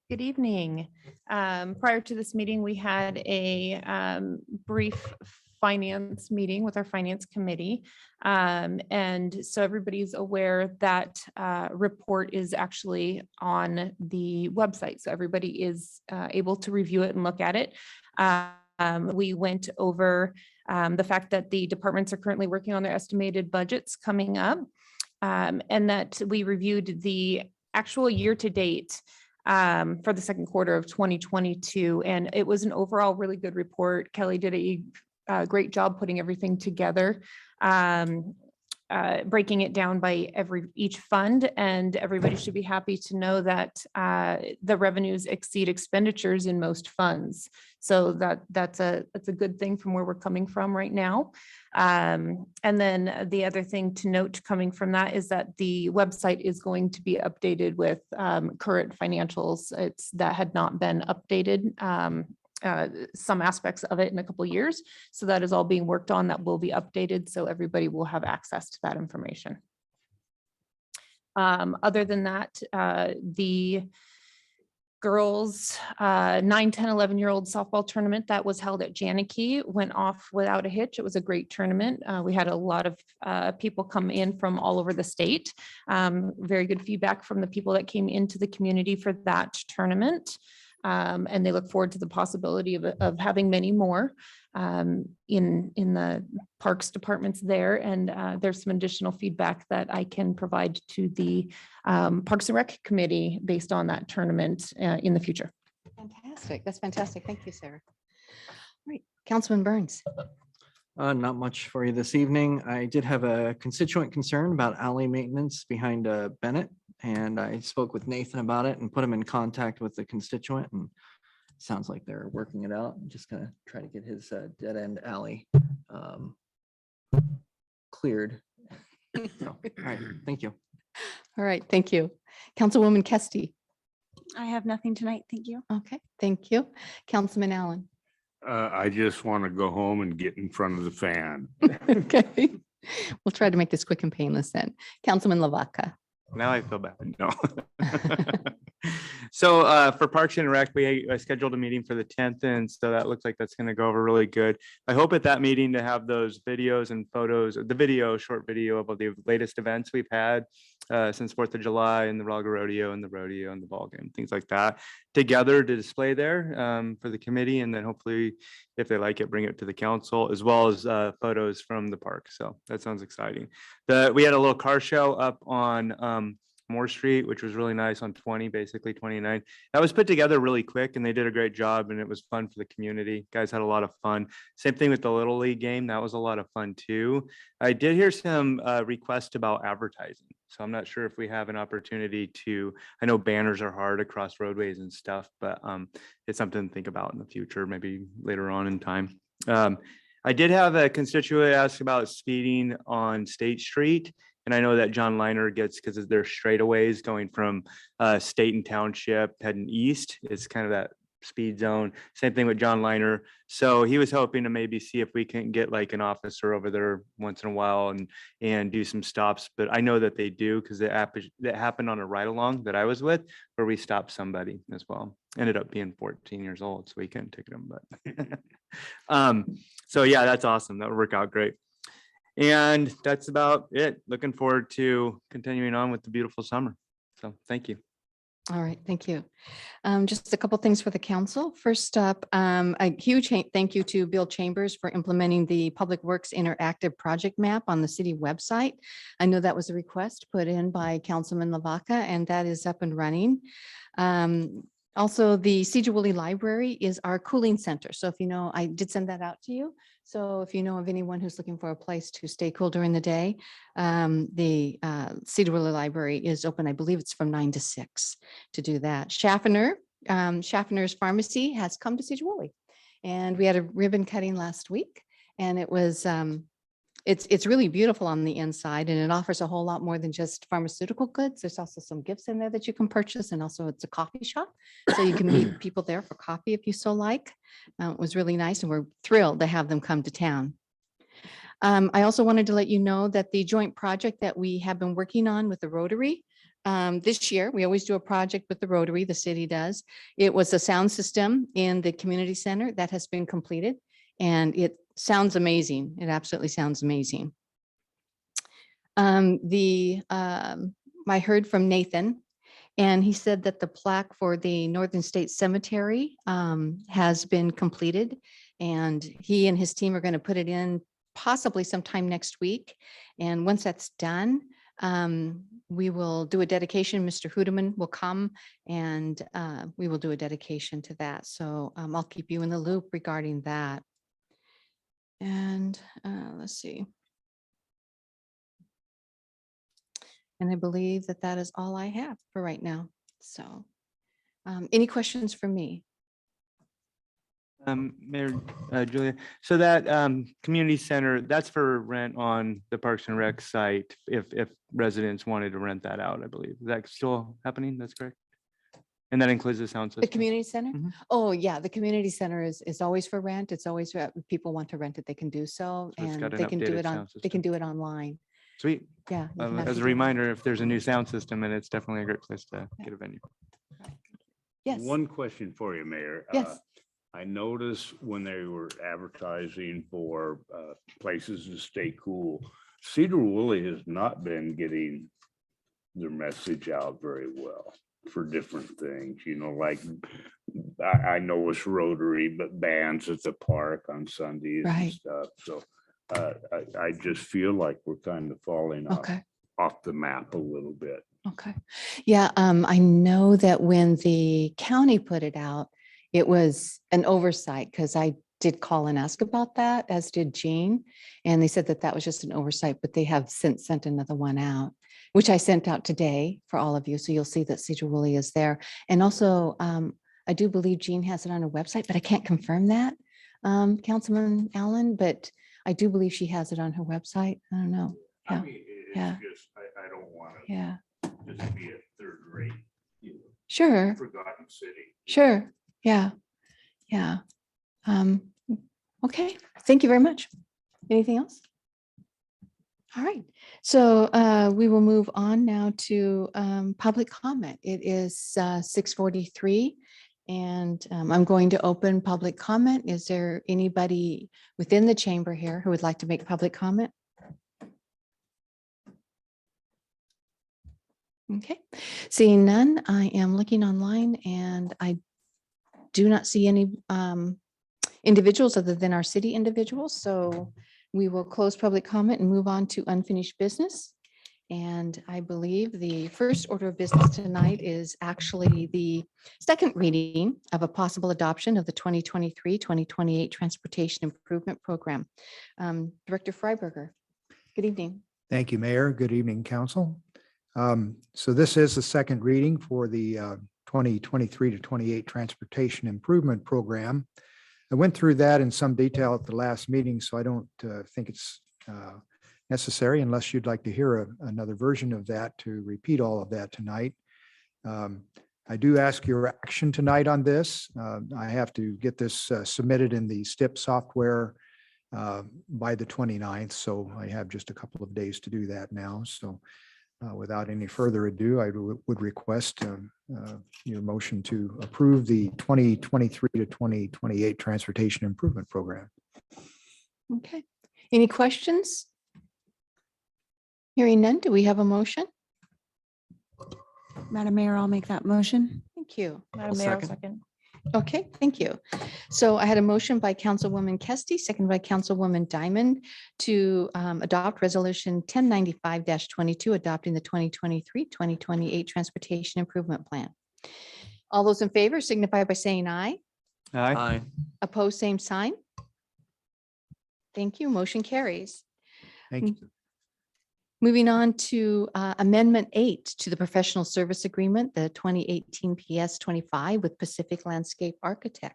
Good evening. Prior to this meeting, we had a brief finance meeting with our finance committee. And so everybody's aware that report is actually on the website. So everybody is able to review it and look at it. We went over the fact that the departments are currently working on their estimated budgets coming up. and that we reviewed the actual year-to-date for the second quarter of 2022. And it was an overall really good report. Kelly did a great job putting everything together, breaking it down by each fund, and everybody should be happy to know that the revenues exceed expenditures in most funds. So that's a good thing from where we're coming from right now. And then the other thing to note coming from that is that the website is going to be updated with current financials. That had not been updated. Some aspects of it in a couple of years. So that is all being worked on. That will be updated. So everybody will have access to that information. Other than that, the girls 9, 10, 11-year-old softball tournament that was held at Janakee went off without a hitch. It was a great tournament. We had a lot of people come in from all over the state. Very good feedback from the people that came into the community for that tournament. And they look forward to the possibility of having many more in the parks departments there. And there's some additional feedback that I can provide to the Parks and Rec Committee based on that tournament in the future. Fantastic. That's fantastic. Thank you, Sarah. All right, Councilman Burns. Not much for you this evening. I did have a constituent concern about alley maintenance behind Bennett, and I spoke with Nathan about it and put him in contact with the constituent, and sounds like they're working it out. I'm just gonna try to get his dead end alley cleared. So, all right, thank you. All right, thank you. Councilwoman Kesty. I have nothing tonight. Thank you. Okay, thank you. Councilman Allen. I just want to go home and get in front of the fan. Okay, we'll try to make this quick and painless then. Councilman Lavaca. Now I feel bad. No. So for Parks and Rec, we scheduled a meeting for the 10th, and so that looks like that's going to go over really good. I hope at that meeting to have those videos and photos, the short video about the latest events we've had since 4th of July and the Raga Rodeo and the ball game, things like that, together to display there for the committee, and then hopefully, if they like it, bring it to the council, as well as photos from the park. So that sounds exciting. We had a little car show up on Moore Street, which was really nice on 20, basically 29. That was put together really quick, and they did a great job, and it was fun for the community. Guys had a lot of fun. Same thing with the Little League game. That was a lot of fun too. I did hear some requests about advertising. So I'm not sure if we have an opportunity to, I know banners are hard across roadways and stuff, but it's something to think about in the future, maybe later on in time. I did have a constituent ask about speeding on State Street. And I know that John Liner gets, because there's straightaways going from State and Township heading east. It's kind of that speed zone. Same thing with John Liner. So he was hoping to maybe see if we can get like an officer over there once in a while and do some stops. But I know that they do, because it happened on a ride along that I was with where we stopped somebody as well. Ended up being 14 years old, so we couldn't ticket him. But so yeah, that's awesome. That would work out great. And that's about it. Looking forward to continuing on with the beautiful summer. So thank you. All right, thank you. Just a couple things for the council. First up, a huge thank you to Bill Chambers for implementing the Public Works Interactive Project Map on the city website. I know that was a request put in by Councilman Lavaca, and that is up and running. Also, the Sedro-Woolley Library is our cooling center. So if you know, I did send that out to you. So if you know of anyone who's looking for a place to stay cool during the day, the Sedro-Woolley Library is open. I believe it's from 9 to 6 to do that. Schaffner's Pharmacy has come to Sedro-Woolley, and we had a ribbon cutting last week, and it was it's really beautiful on the inside, and it offers a whole lot more than just pharmaceutical goods. There's also some gifts in there that you can purchase, and also it's a coffee shop, so you can meet people there for coffee if you so like. It was really nice, and we're thrilled to have them come to town. I also wanted to let you know that the joint project that we have been working on with the Rotary this year, we always do a project with the Rotary, the city does. It was a sound system in the community center that has been completed, and it sounds amazing. It absolutely sounds amazing. I heard from Nathan, and he said that the plaque for the Northern State Cemetery has been completed, and he and his team are going to put it in possibly sometime next week. And once that's done, We will do a dedication. Mr. Hudeman will come and we will do a dedication to that. So I'll keep you in the loop regarding that. And let's see. And I believe that that is all I have for right now. So any questions for me? Mayor Julia, so that community center, that's for rent on the Parks and Rec site if residents wanted to rent that out, I believe. Is that still happening? That's correct? And that includes the sound system? The community center? Mhm. Oh, yeah, the community center is always for rent. It's always, if people want to rent it, they can do so. So it's And got an they can do updated it on, sound they can system. do it online. Sweet. Yeah. you can As a actually do it. reminder, if there's a new sound system, and it's definitely a great place to get a venue. Yes, One question for you, Mayor. yes. I noticed when they were advertising for places to stay cool, Sedro-Woolley has not been getting their message out very well for different things, you know, like I know it's Rotary, but bands at the park on Sundays and Right. stuff. So I just feel like we're kind of falling Okay. off the map a little bit. Okay. Yeah, I know that when the county put it out, it was an oversight because I did call and ask about that, as did Jean. And they said that that was just an oversight, but they have since sent another one out, which I sent out today for all of you. So you'll see that Sedro-Woolley is there. And also, I do believe Jean has it on her website, but I can't confirm that, Councilman Allen, but I do believe she has it on her website. I don't know. I Yeah. mean, it's Yeah. just, I don't want to Yeah, just be a third rate, sure, forgotten city. sure. Yeah, yeah. Okay, thank you very much. Anything else? All right, so we will move on now to public comment. It is 6:43 and I'm going to open public comment. Is there anybody within the chamber here who would like to make public comment? Okay, seeing none, I am looking online and I do not see any individuals other than our city individuals. So we will close public comment and move on to unfinished business. And I believe the first order of business tonight is actually the second reading of a possible adoption of the 2023-2028 Transportation Improvement Program. Director Freiberger, good evening. Thank you, Mayor. Good evening, Council. So this is the second reading for the 2023 to 28 Transportation Improvement Program. I went through that in some detail at the last meeting, so I don't think it's necessary unless you'd like to hear another version of that to repeat all of that tonight. I do ask your action tonight on this. I have to get this submitted in the STIP software by the 29th, so I have just a couple of days to do that now. So without any further ado, I would request your motion to approve the 2023 to 2028 Transportation Improvement Program. Okay, any questions? Hearing none, do we have a motion? Madam Mayor, I'll make that motion. Thank you. Madam Mayor, I'll second. Okay, thank you. So I had a motion by Councilwoman Kesty, second by Councilwoman Diamond to adopt Resolution 1095-22, adopting the 2023-2028 Transportation Improvement Plan. All those in favor signify by saying aye. Aye. Aye. Opposed, same sign. Thank you. Motion carries. Thank you. Moving on to Amendment 8 to the Professional Service Agreement, the 2018 PS 25 with Pacific Landscape Architecture.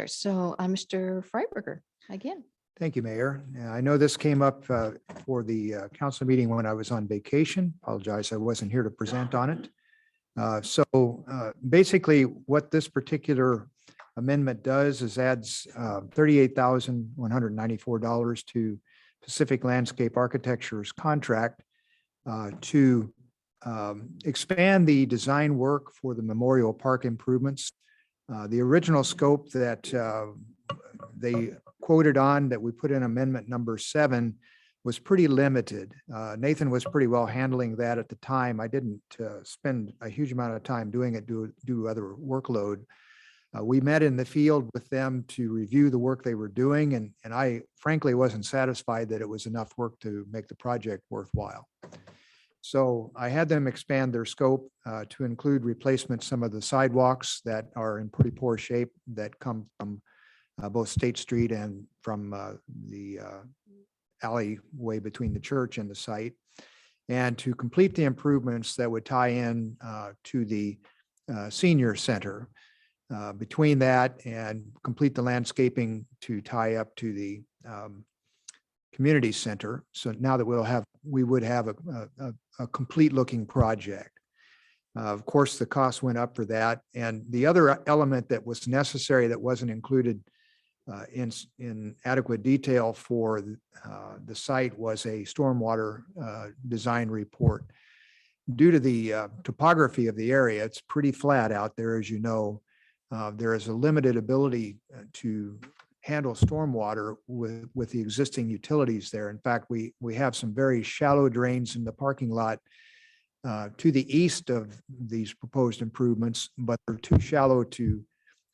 So Mr. Freiberger, again. Thank you, Mayor. I know this came up for the council meeting when I was on vacation. Apologize, I wasn't here to present on it. So basically, what this particular amendment does is adds $38,194 to Pacific Landscape Architecture's contract to expand the design work for the Memorial Park improvements. The original scope that they quoted on that we put in amendment number 7 was pretty limited. Nathan was pretty well handling that at the time. I didn't spend a huge amount of time doing it due to other workload. We met in the field with them to review the work they were doing, and I frankly wasn't satisfied that it was enough work to make the project worthwhile. So I had them expand their scope to include replacement some of the sidewalks that are in pretty poor shape that come from both State Street and from the alleyway between the church and the site, and to complete the improvements that would tie in to the senior center. Between that and complete the landscaping to tie up to the community center. So now that we would have a complete looking project. Of course, the cost went up for that. And the other element that was necessary that wasn't included in adequate detail for the site was a stormwater design report. Due to the topography of the area, it's pretty flat out there, as you know. There is a limited ability to handle stormwater with the existing utilities there. In fact, we have some very shallow drains in the parking lot to the east of these proposed improvements, but they're too shallow to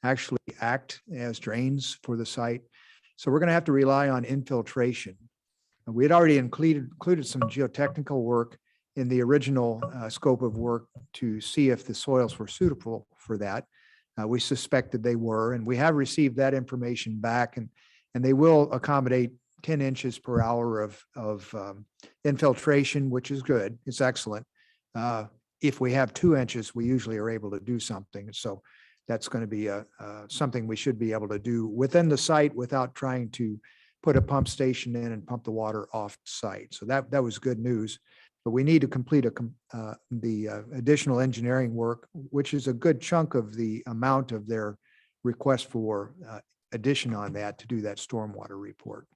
actually act as drains for the site. So we're going to have to rely on infiltration. We had already included some geotechnical work in the original scope of work to see if the soils were suitable for that. We suspected they were, and we have received that information back, and they will accommodate 10 inches per hour of infiltration, which is good. It's excellent. If we have 2 inches, we usually are able to do something. So that's going to be something we should be able to do within the site without trying to put a pump station in and pump the water off site. So that was good news. But we need to complete the additional engineering work, which is a good chunk of the amount of their request for addition on that to do that stormwater report.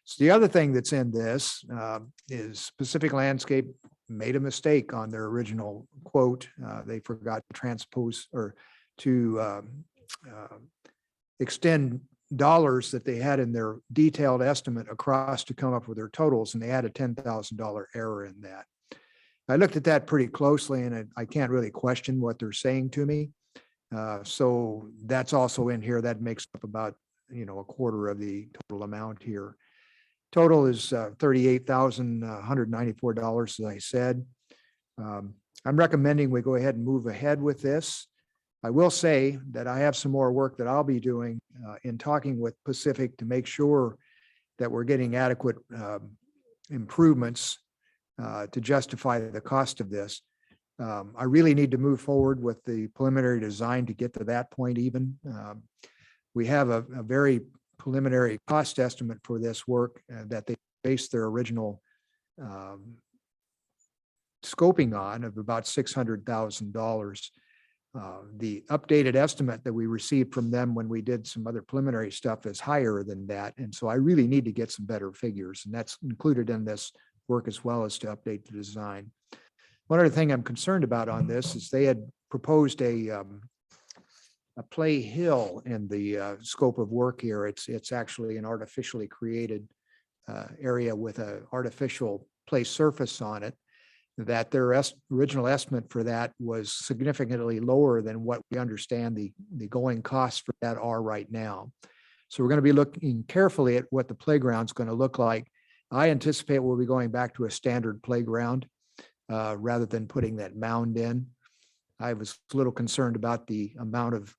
So the other thing that's in this is Pacific Landscape made a mistake on their original quote. They forgot to transpose or to extend dollars that they had in their detailed estimate across to come up with their totals, and they had a $10,000 error in that. I looked at that pretty closely, and I can't really question what they're saying to me. So that's also in here. That makes up about, a quarter of the total amount here. Total is $38,194, as I said. I'm recommending we go ahead and move ahead with this. I will say that I have some more work that I'll be doing in talking with Pacific to make sure that we're getting adequate improvements to justify the cost of this. I really need to move forward with the preliminary design to get to that point even. We have a very preliminary cost estimate for this work that they based their original scoping on of about $600,000. The updated estimate that we received from them when we did some other preliminary stuff is higher than that. And so I really need to get some better figures, and that's included in this work as well as to update the design. One other thing I'm concerned about on this is they had proposed a play hill in the scope of work here. It's actually an artificially created area with an artificial play surface on it. That their original estimate for that was significantly lower than what we understand the going costs for that are right now. So we're going to be looking carefully at what the playground's going to look like. I anticipate we'll be going back to a standard playground rather than putting that mound in. I was a little concerned about the amount of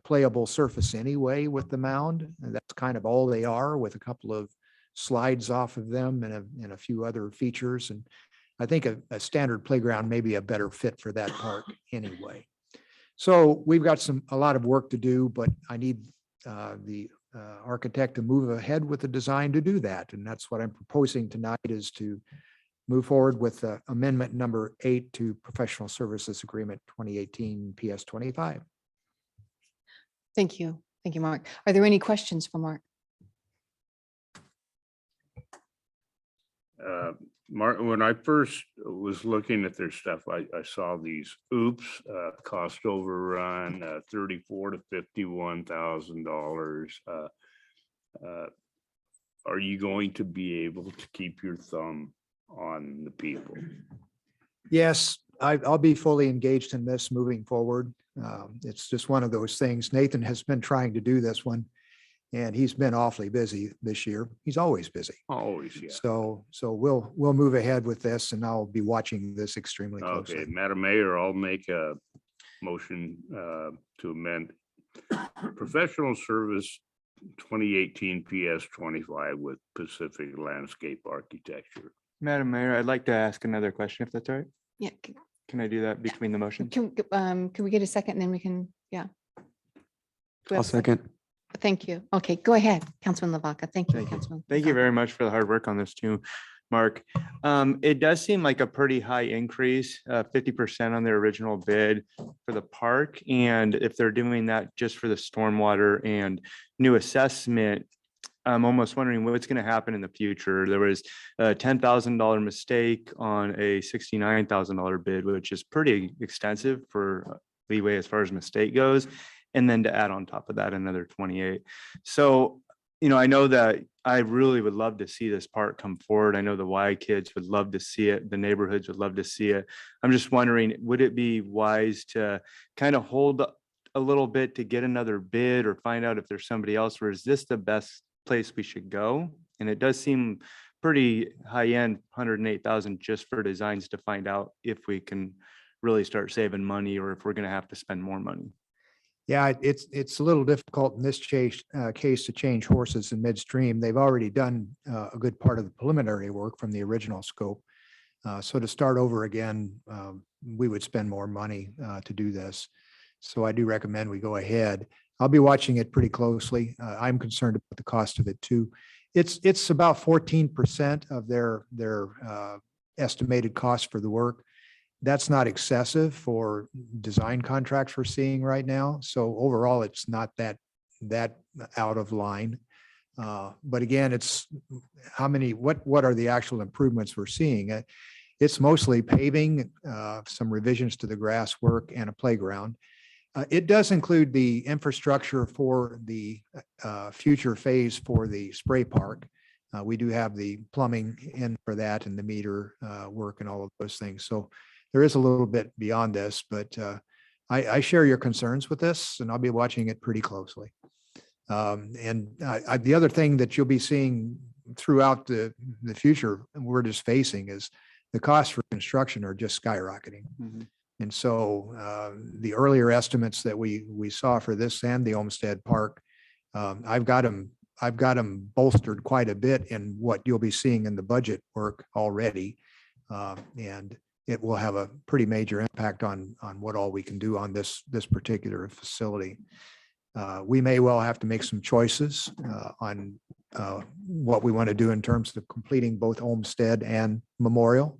playable surface anyway with the mound. And that's kind of all they are, with a couple of slides off of them and a few other features. And I think a standard playground may be a better fit for that park anyway. So we've got a lot of work to do, but I need the architect to move ahead with the design to do that. And that's what I'm proposing tonight, is to move forward with amendment number 8 to Professional Services Agreement 2018 PS 25. Thank you. Thank you, Mark. Are there any questions for Mark? Mark, when I first was looking at their stuff, I saw these cost overrun, $34,000 to $51,000. Are you going to be able to keep your thumb on the people? Yes, I'll be fully engaged in this moving forward. It's just one of those things. Nathan has been trying to do this one, and he's been awfully busy this year. He's always busy. Always, yeah. So we'll move ahead with this, and I'll be watching this extremely Okay, closely. Madam Mayor, I'll make a motion to amend professional service 2018 PS 25 with Pacific Landscape Architecture. Madam Mayor, I'd like to ask another question, if that's all right. Yeah. Can I do that between the motions? Can we get a second and then we can, yeah. Do we I'll have a second. Thank you. Okay, go ahead, Councilman Lavaca. Thank you, Thank you. Councilman. Thank you Lavaca. very much for the hard work on this too, Mark. It does seem like a pretty high increase, 50% on their original bid for the park. And if they're doing that just for the stormwater and new assessment, I'm almost wondering what's going to happen in the future. There was a $10,000 mistake on a $69,000 bid, which is pretty extensive for leeway as far as mistake goes. And then to add on top of that, another 28. So, I know that I really would love to see this park come forward. I know the Y kids would love to see it. The neighborhoods would love to see it. I'm just wondering, would it be wise to kind of hold a little bit to get another bid or find out if there's somebody else, or is this the best place we should go? And it does seem pretty high end, 108,000 just for designs to find out if we can really start saving money or if we're going to have to spend more money. Yeah, it's a little difficult in this case to change horses in midstream. They've already done a good part of the preliminary work from the original scope. So to start over again, we would spend more money to do this. So I do recommend we go ahead. I'll be watching it pretty closely. I'm concerned about the cost of it too. It's about 14% of their estimated cost for the work. That's not excessive for design contracts we're seeing right now. So overall, it's not that out of line. But again, it's what are the actual improvements we're seeing? It's mostly paving, some revisions to the grass work, and a playground. It does include the infrastructure for the future phase for the spray park. We do have the plumbing in for that and the meter work and all of those things. So there is a little bit beyond this, but I share your concerns with this, and I'll be watching it pretty closely. The other thing that you'll be seeing throughout the future we're just facing is the costs for construction are just skyrocketing. Mm-hmm. And so the earlier estimates that we saw for this and the Olmsted Park, I've got them bolstered quite a bit in what you'll be seeing in the budget work already. And it will have a pretty major impact on what all we can do on this particular facility. We may well have to make some choices on what we want to do in terms of completing both Olmsted and Memorial.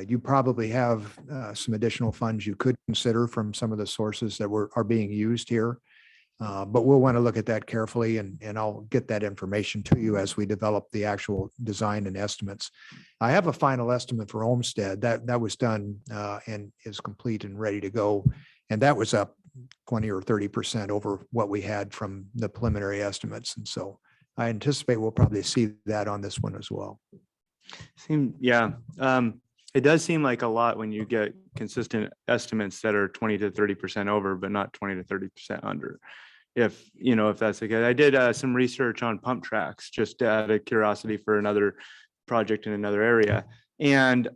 You probably have some additional funds you could consider from some of the sources that are being used here. But we'll want to look at that carefully, and I'll get that information to you as we develop the actual design and estimates. I have a final estimate for Olmsted that was done and is complete and ready to go. And that was up 20 or 30% over what we had from the preliminary estimates. And so I anticipate we'll probably see that on this one as well. It does seem like a lot when you get consistent estimates that are 20 to 30% over, but not 20 to 30% under. If that's the case. I did some research on pump tracks just out of curiosity for another project in another area. And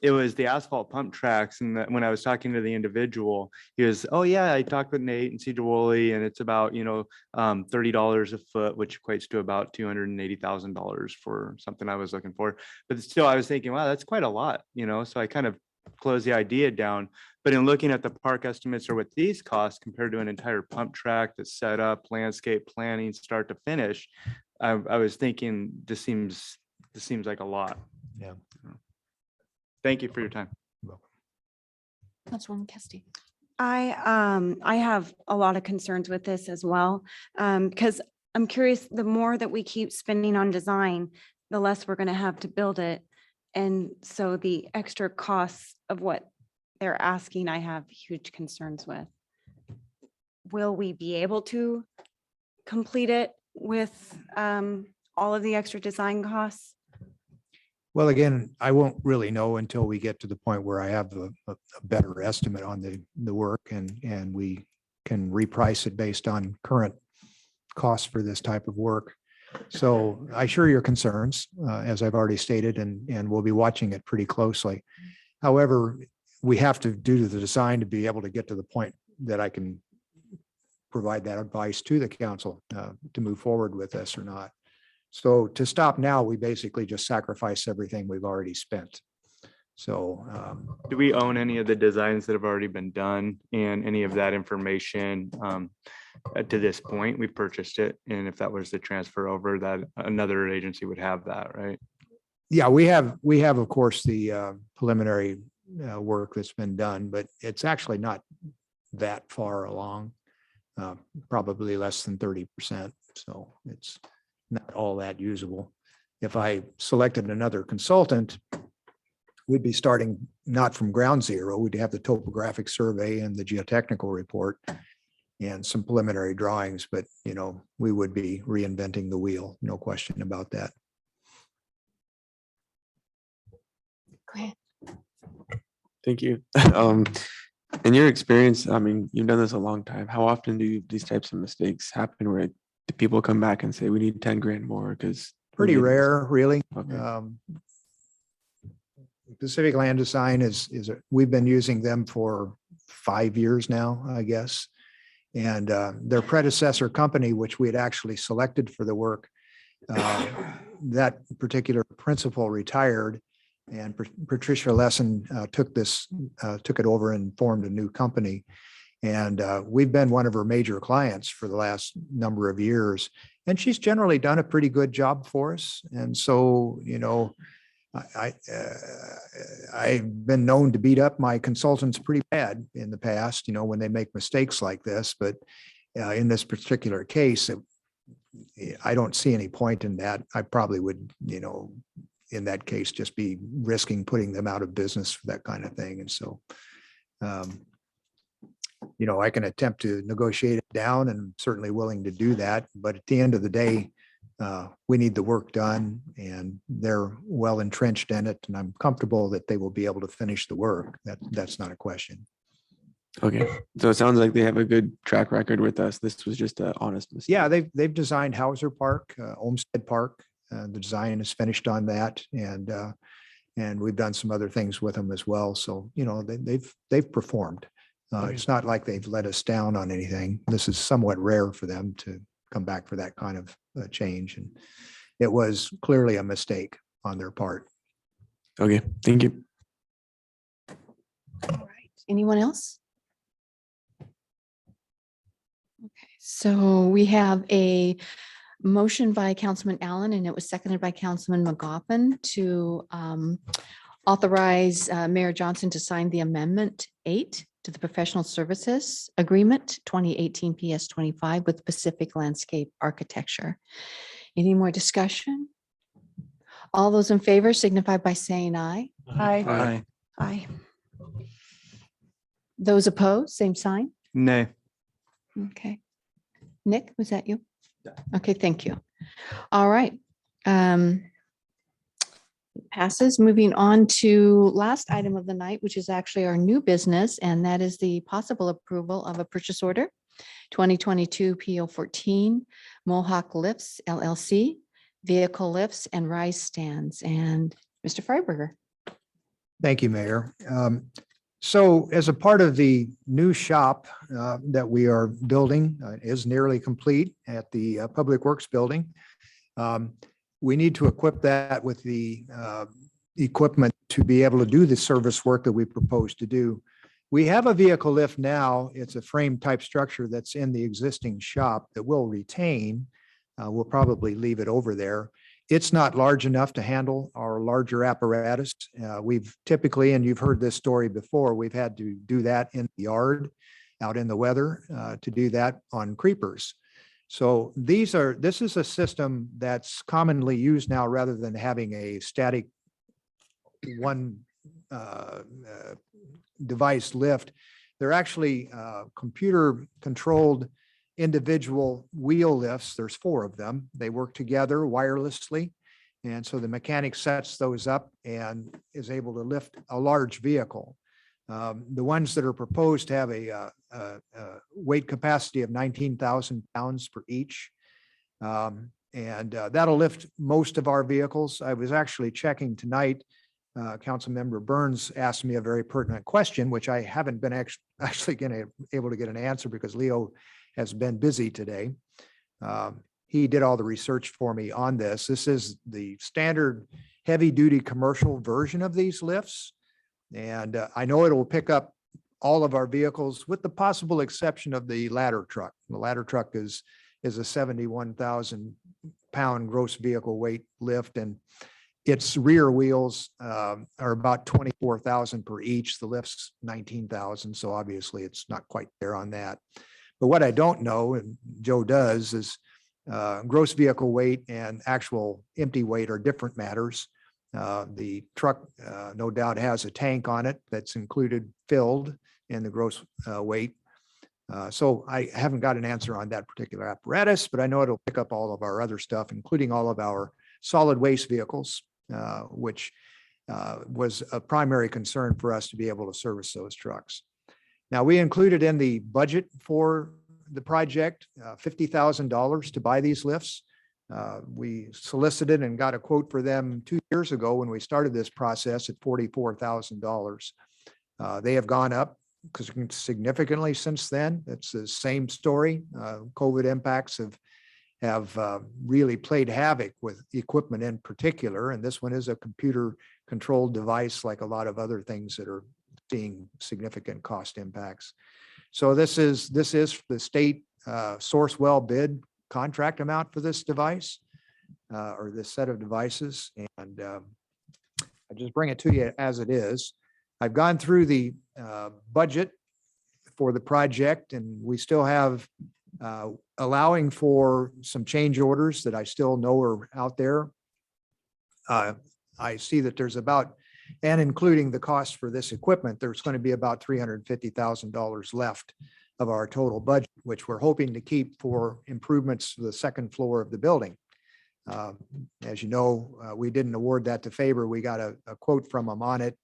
it was the asphalt pump tracks. And when I was talking to the individual, he was, oh yeah, I talked with Nate and Sedro-Woolley, and it's about, $30 a foot, which equates to about $280,000 for something I was looking for. But still, I was thinking, wow, that's quite a lot, so I kind of closed the idea down. But in looking at the park estimates or what these cost compared to an entire pump track, the setup, landscape planning, start to finish, I was thinking this seems like a lot. Yeah. Thank you for your time. Councilwoman Kesty. I have a lot of concerns with this as well, because I'm curious, the more that we keep spending on design, the less we're going to have to build it. And so the extra costs of what they're asking, I have huge concerns with. Will we be able to complete it with all of the extra design costs? Well, again, I won't really know until we get to the point where I have a better estimate on the work and we can reprice it based on current costs for this type of work. So I share your concerns, as I've already stated, and we'll be watching it pretty closely. However, we have to do the design to be able to get to the point that I can provide that advice to the council to move forward with this or not. So to stop now, we basically just sacrifice everything we've already spent. So Do we own any of the designs that have already been done and any of that information? To this point, we purchased it. And if that was to transfer over, that another agency would have that, right? yeah, we have, of course, the preliminary work that's been done, but it's actually not that far along, probably less than 30%. So it's not all that usable. If I selected another consultant, we'd be starting not from ground zero. We'd have the topographic survey and the geotechnical report and some preliminary drawings, but we would be reinventing the wheel, no question about that. Go ahead. Thank you. In your experience, I mean, you've done this a long time. How often do these types of mistakes happen where do people come back and say, we need 10 grand more? Because Pretty rare, really. Okay. Pacific Land Design we've been using them for 5 years now, I guess. And their predecessor company, which we had actually selected for the work, that particular principal retired, and Patricia Lesson took it over and formed a new company. And we've been one of her major clients for the last number of years. And she's generally done a pretty good job for us. And so, I've been known to beat up my consultants pretty bad in the past, when they make mistakes like this. But in this particular case, I don't see any point in that. I probably would, in that case, just be risking putting them out of business for that kind of thing. And so, I can attempt to negotiate it down, and I'm certainly willing to do that. But at the end of the day, we need the work done, and they're well entrenched in it, and I'm comfortable that they will be able to finish the work. That's not a question. Okay, so it sounds like they have a good track record with us. This was just an honest mistake. Yeah, they've designed Hauser Park, Olmsted Park. The design is finished on that, and we've done some other things with them as well. So they've performed. It's not like they've let us down on anything. This is somewhat rare for them to come back for that kind of change, and it was clearly a mistake on their part. Okay, thank you. All right. Anyone else? Okay, so we have a motion by Councilman Allen, and it was seconded by Councilman McGoffin to authorize Mayor Johnson to sign the Amendment 8 to the Professional Services Agreement 2018 PS 25 with Pacific Landscape Architecture. Any more discussion? All those in favor signify by saying aye. Aye. Aye. Those opposed, same sign. Nay. Okay. Nick, was that you? Okay, thank you. All right. Passes. Moving on to last item of the night, which is actually our new business, and that is the possible approval of a purchase order 2022 PO 14 Mohawk Lifts LLC, vehicle lifts and rise stands. And Mr. Freiberger. Thank you, Mayor. So as a part of the new shop that we are building, is nearly complete at the Public Works Building. We need to equip that with the equipment to be able to do the service work that we propose to do. We have a vehicle lift now. It's a frame type structure that's in the existing shop that we'll retain. We'll probably leave it over there. It's not large enough to handle our larger apparatus. We've typically, and you've heard this story before, we've had to do that in the yard, out in the weather, to do that on creepers. So this is a system that's commonly used now rather than having a static one device lift. They're actually computer controlled individual wheel lifts. There's 4 of them. They work together wirelessly, And so the mechanic sets those up and is able to lift a large vehicle. The ones that are proposed have a weight capacity of 19,000 pounds per each. And that'll lift most of our vehicles. I was actually checking tonight. Councilmember Burns asked me a very pertinent question, which I haven't been actually able to get an answer because Leo has been busy today. He did all the research for me on this. This is the standard heavy-duty commercial version of these lifts. And I know it will pick up all of our vehicles with the possible exception of the ladder truck. The ladder truck is a 71,000 pound gross vehicle weight lift, and its rear wheels are about 24,000 per each. The lift's 19,000. So obviously it's not quite there on that. But what I don't know, and Joe does, is gross vehicle weight and actual empty weight are different matters. The truck no doubt has a tank on it that's included filled in the gross weight. So I haven't got an answer on that particular apparatus, but I know it'll pick up all of our other stuff, including all of our solid waste vehicles, which was a primary concern for us to be able to service those trucks. Now, we included in the budget for the project $50,000 to buy these lifts. We solicited and got a quote for them 2 years ago when we started this process at $44,000. They have gone up significantly since then. It's the same story. COVID impacts have really played havoc with equipment in particular, and this one is a computer controlled device like a lot of other things that are seeing significant cost impacts. So this is the state source well bid contract amount for this device or this set of devices, and I just bring it to you as it is. I've gone through the budget for the project, and we still have allowing for some change orders that I still know are out there. I see that there's about, and including the cost for this equipment, there's going to be about $350,000 left of our total budget, which we're hoping to keep for improvements to the second floor of the building. As you know, we didn't award that to Faber. We got a quote from them on it,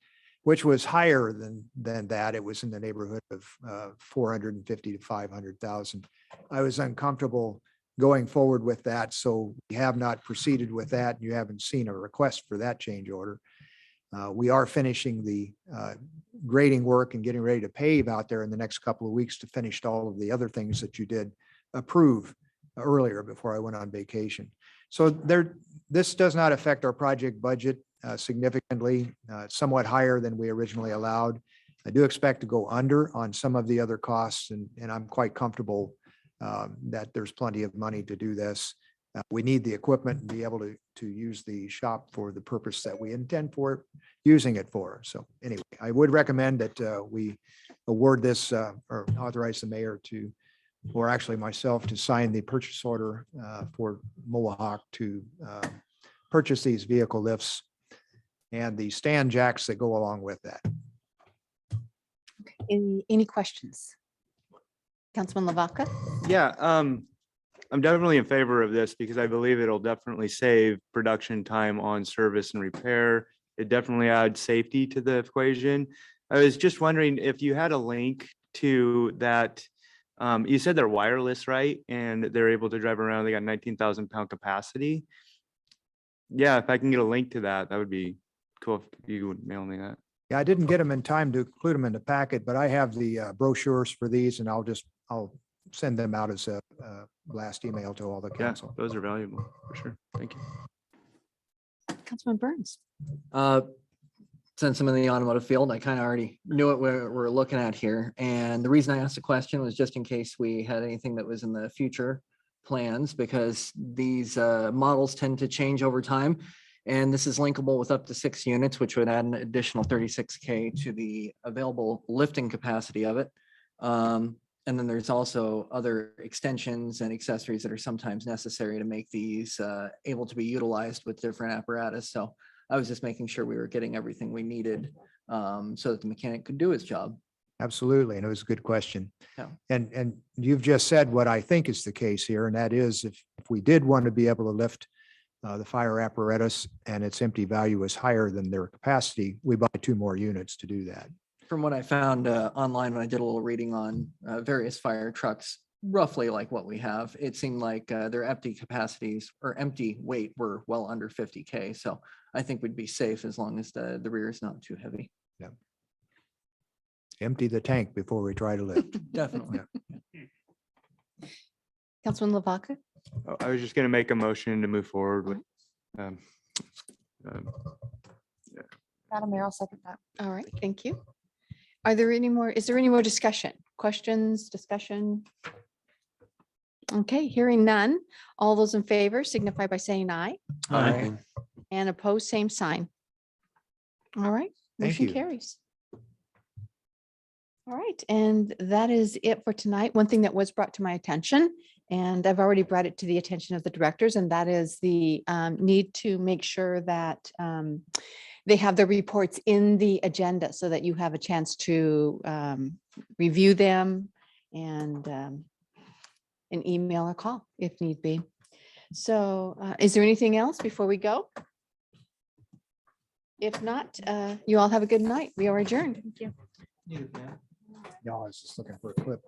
which was higher than that. It was in the neighborhood of 450 to 500,000. I was uncomfortable going forward with that, so we have not proceeded with that. You haven't seen a request for that change order. We are finishing the grading work and getting ready to pave out there in the next couple of weeks to finish all of the other things that you did approve earlier before I went on vacation. So this does not affect our project budget significantly. It's somewhat higher than we originally allowed. I do expect to go under on some of the other costs, and I'm quite comfortable that there's plenty of money to do this. We need the equipment and be able to use the shop for the purpose that we intend for using it for. So anyway, I would recommend that we award this or authorize the mayor to, or actually myself, to sign the purchase order for Mohawk to purchase these vehicle lifts and the stand jacks that go along with that. Okay. Any questions? Councilman Lavaca? Yeah, I'm definitely in favor of this because I believe it'll definitely save production time on service and repair. It definitely adds safety to the equation. I was just wondering if you had a link to that. You said they're wireless, right? And they're able to drive around. They got 19,000 pound capacity. Yeah, if I can get a link to that, that would be cool if you would mail me that. Yeah, I didn't get them in time to include them in the packet, but I have the brochures for these, and I'll send them out as a last email to all the Yeah, council. those are valuable for sure. Thank you. Councilman Burns? Since I'm in the automotive field, I kind of already knew what we're looking at here. And the reason I asked the question was just in case we had anything that was in the future plans, because these models tend to change over time. And this is linkable with up to 6 units, which would add an additional 36K to the available lifting capacity of it. And then there's also other extensions and accessories that are sometimes necessary to make these able to be utilized with different apparatus. So I was just making sure we were getting everything we needed so that the mechanic could do his job. Absolutely, and it was a good question. Yeah. And you've just said what I think is the case here, and that is if we did want to be able to lift the fire apparatus and its empty value is higher than their capacity, we buy 2 more units to do that. From what I found online when I did a little reading on various fire trucks, roughly like what we have, it seemed like their empty capacities or empty weight were well under 50K. So I think we'd be safe as long as the rear is not too heavy. Empty the tank before we try to lift. Definitely. Councilman Lavaca? Oh, I was just going to make a motion to move forward with. um, um, Madam Mayor, I'll second that. All right, thank you. Are there any more, is there any more discussion, questions, discussion? Okay, hearing none. All those in favor signify by saying aye, Aye. and opposed, same sign. All right, Thank motion you. carries. All right, and that is it for tonight. One thing that was brought to my attention, and I've already brought it to the attention of the directors, and that is the need to make sure that they have the reports in the agenda so that you have a chance to review them and an email or call if need be. So is there anything else before we go? If not, you all have a good night. We are adjourned. Thank you. No, I was just looking for a clip.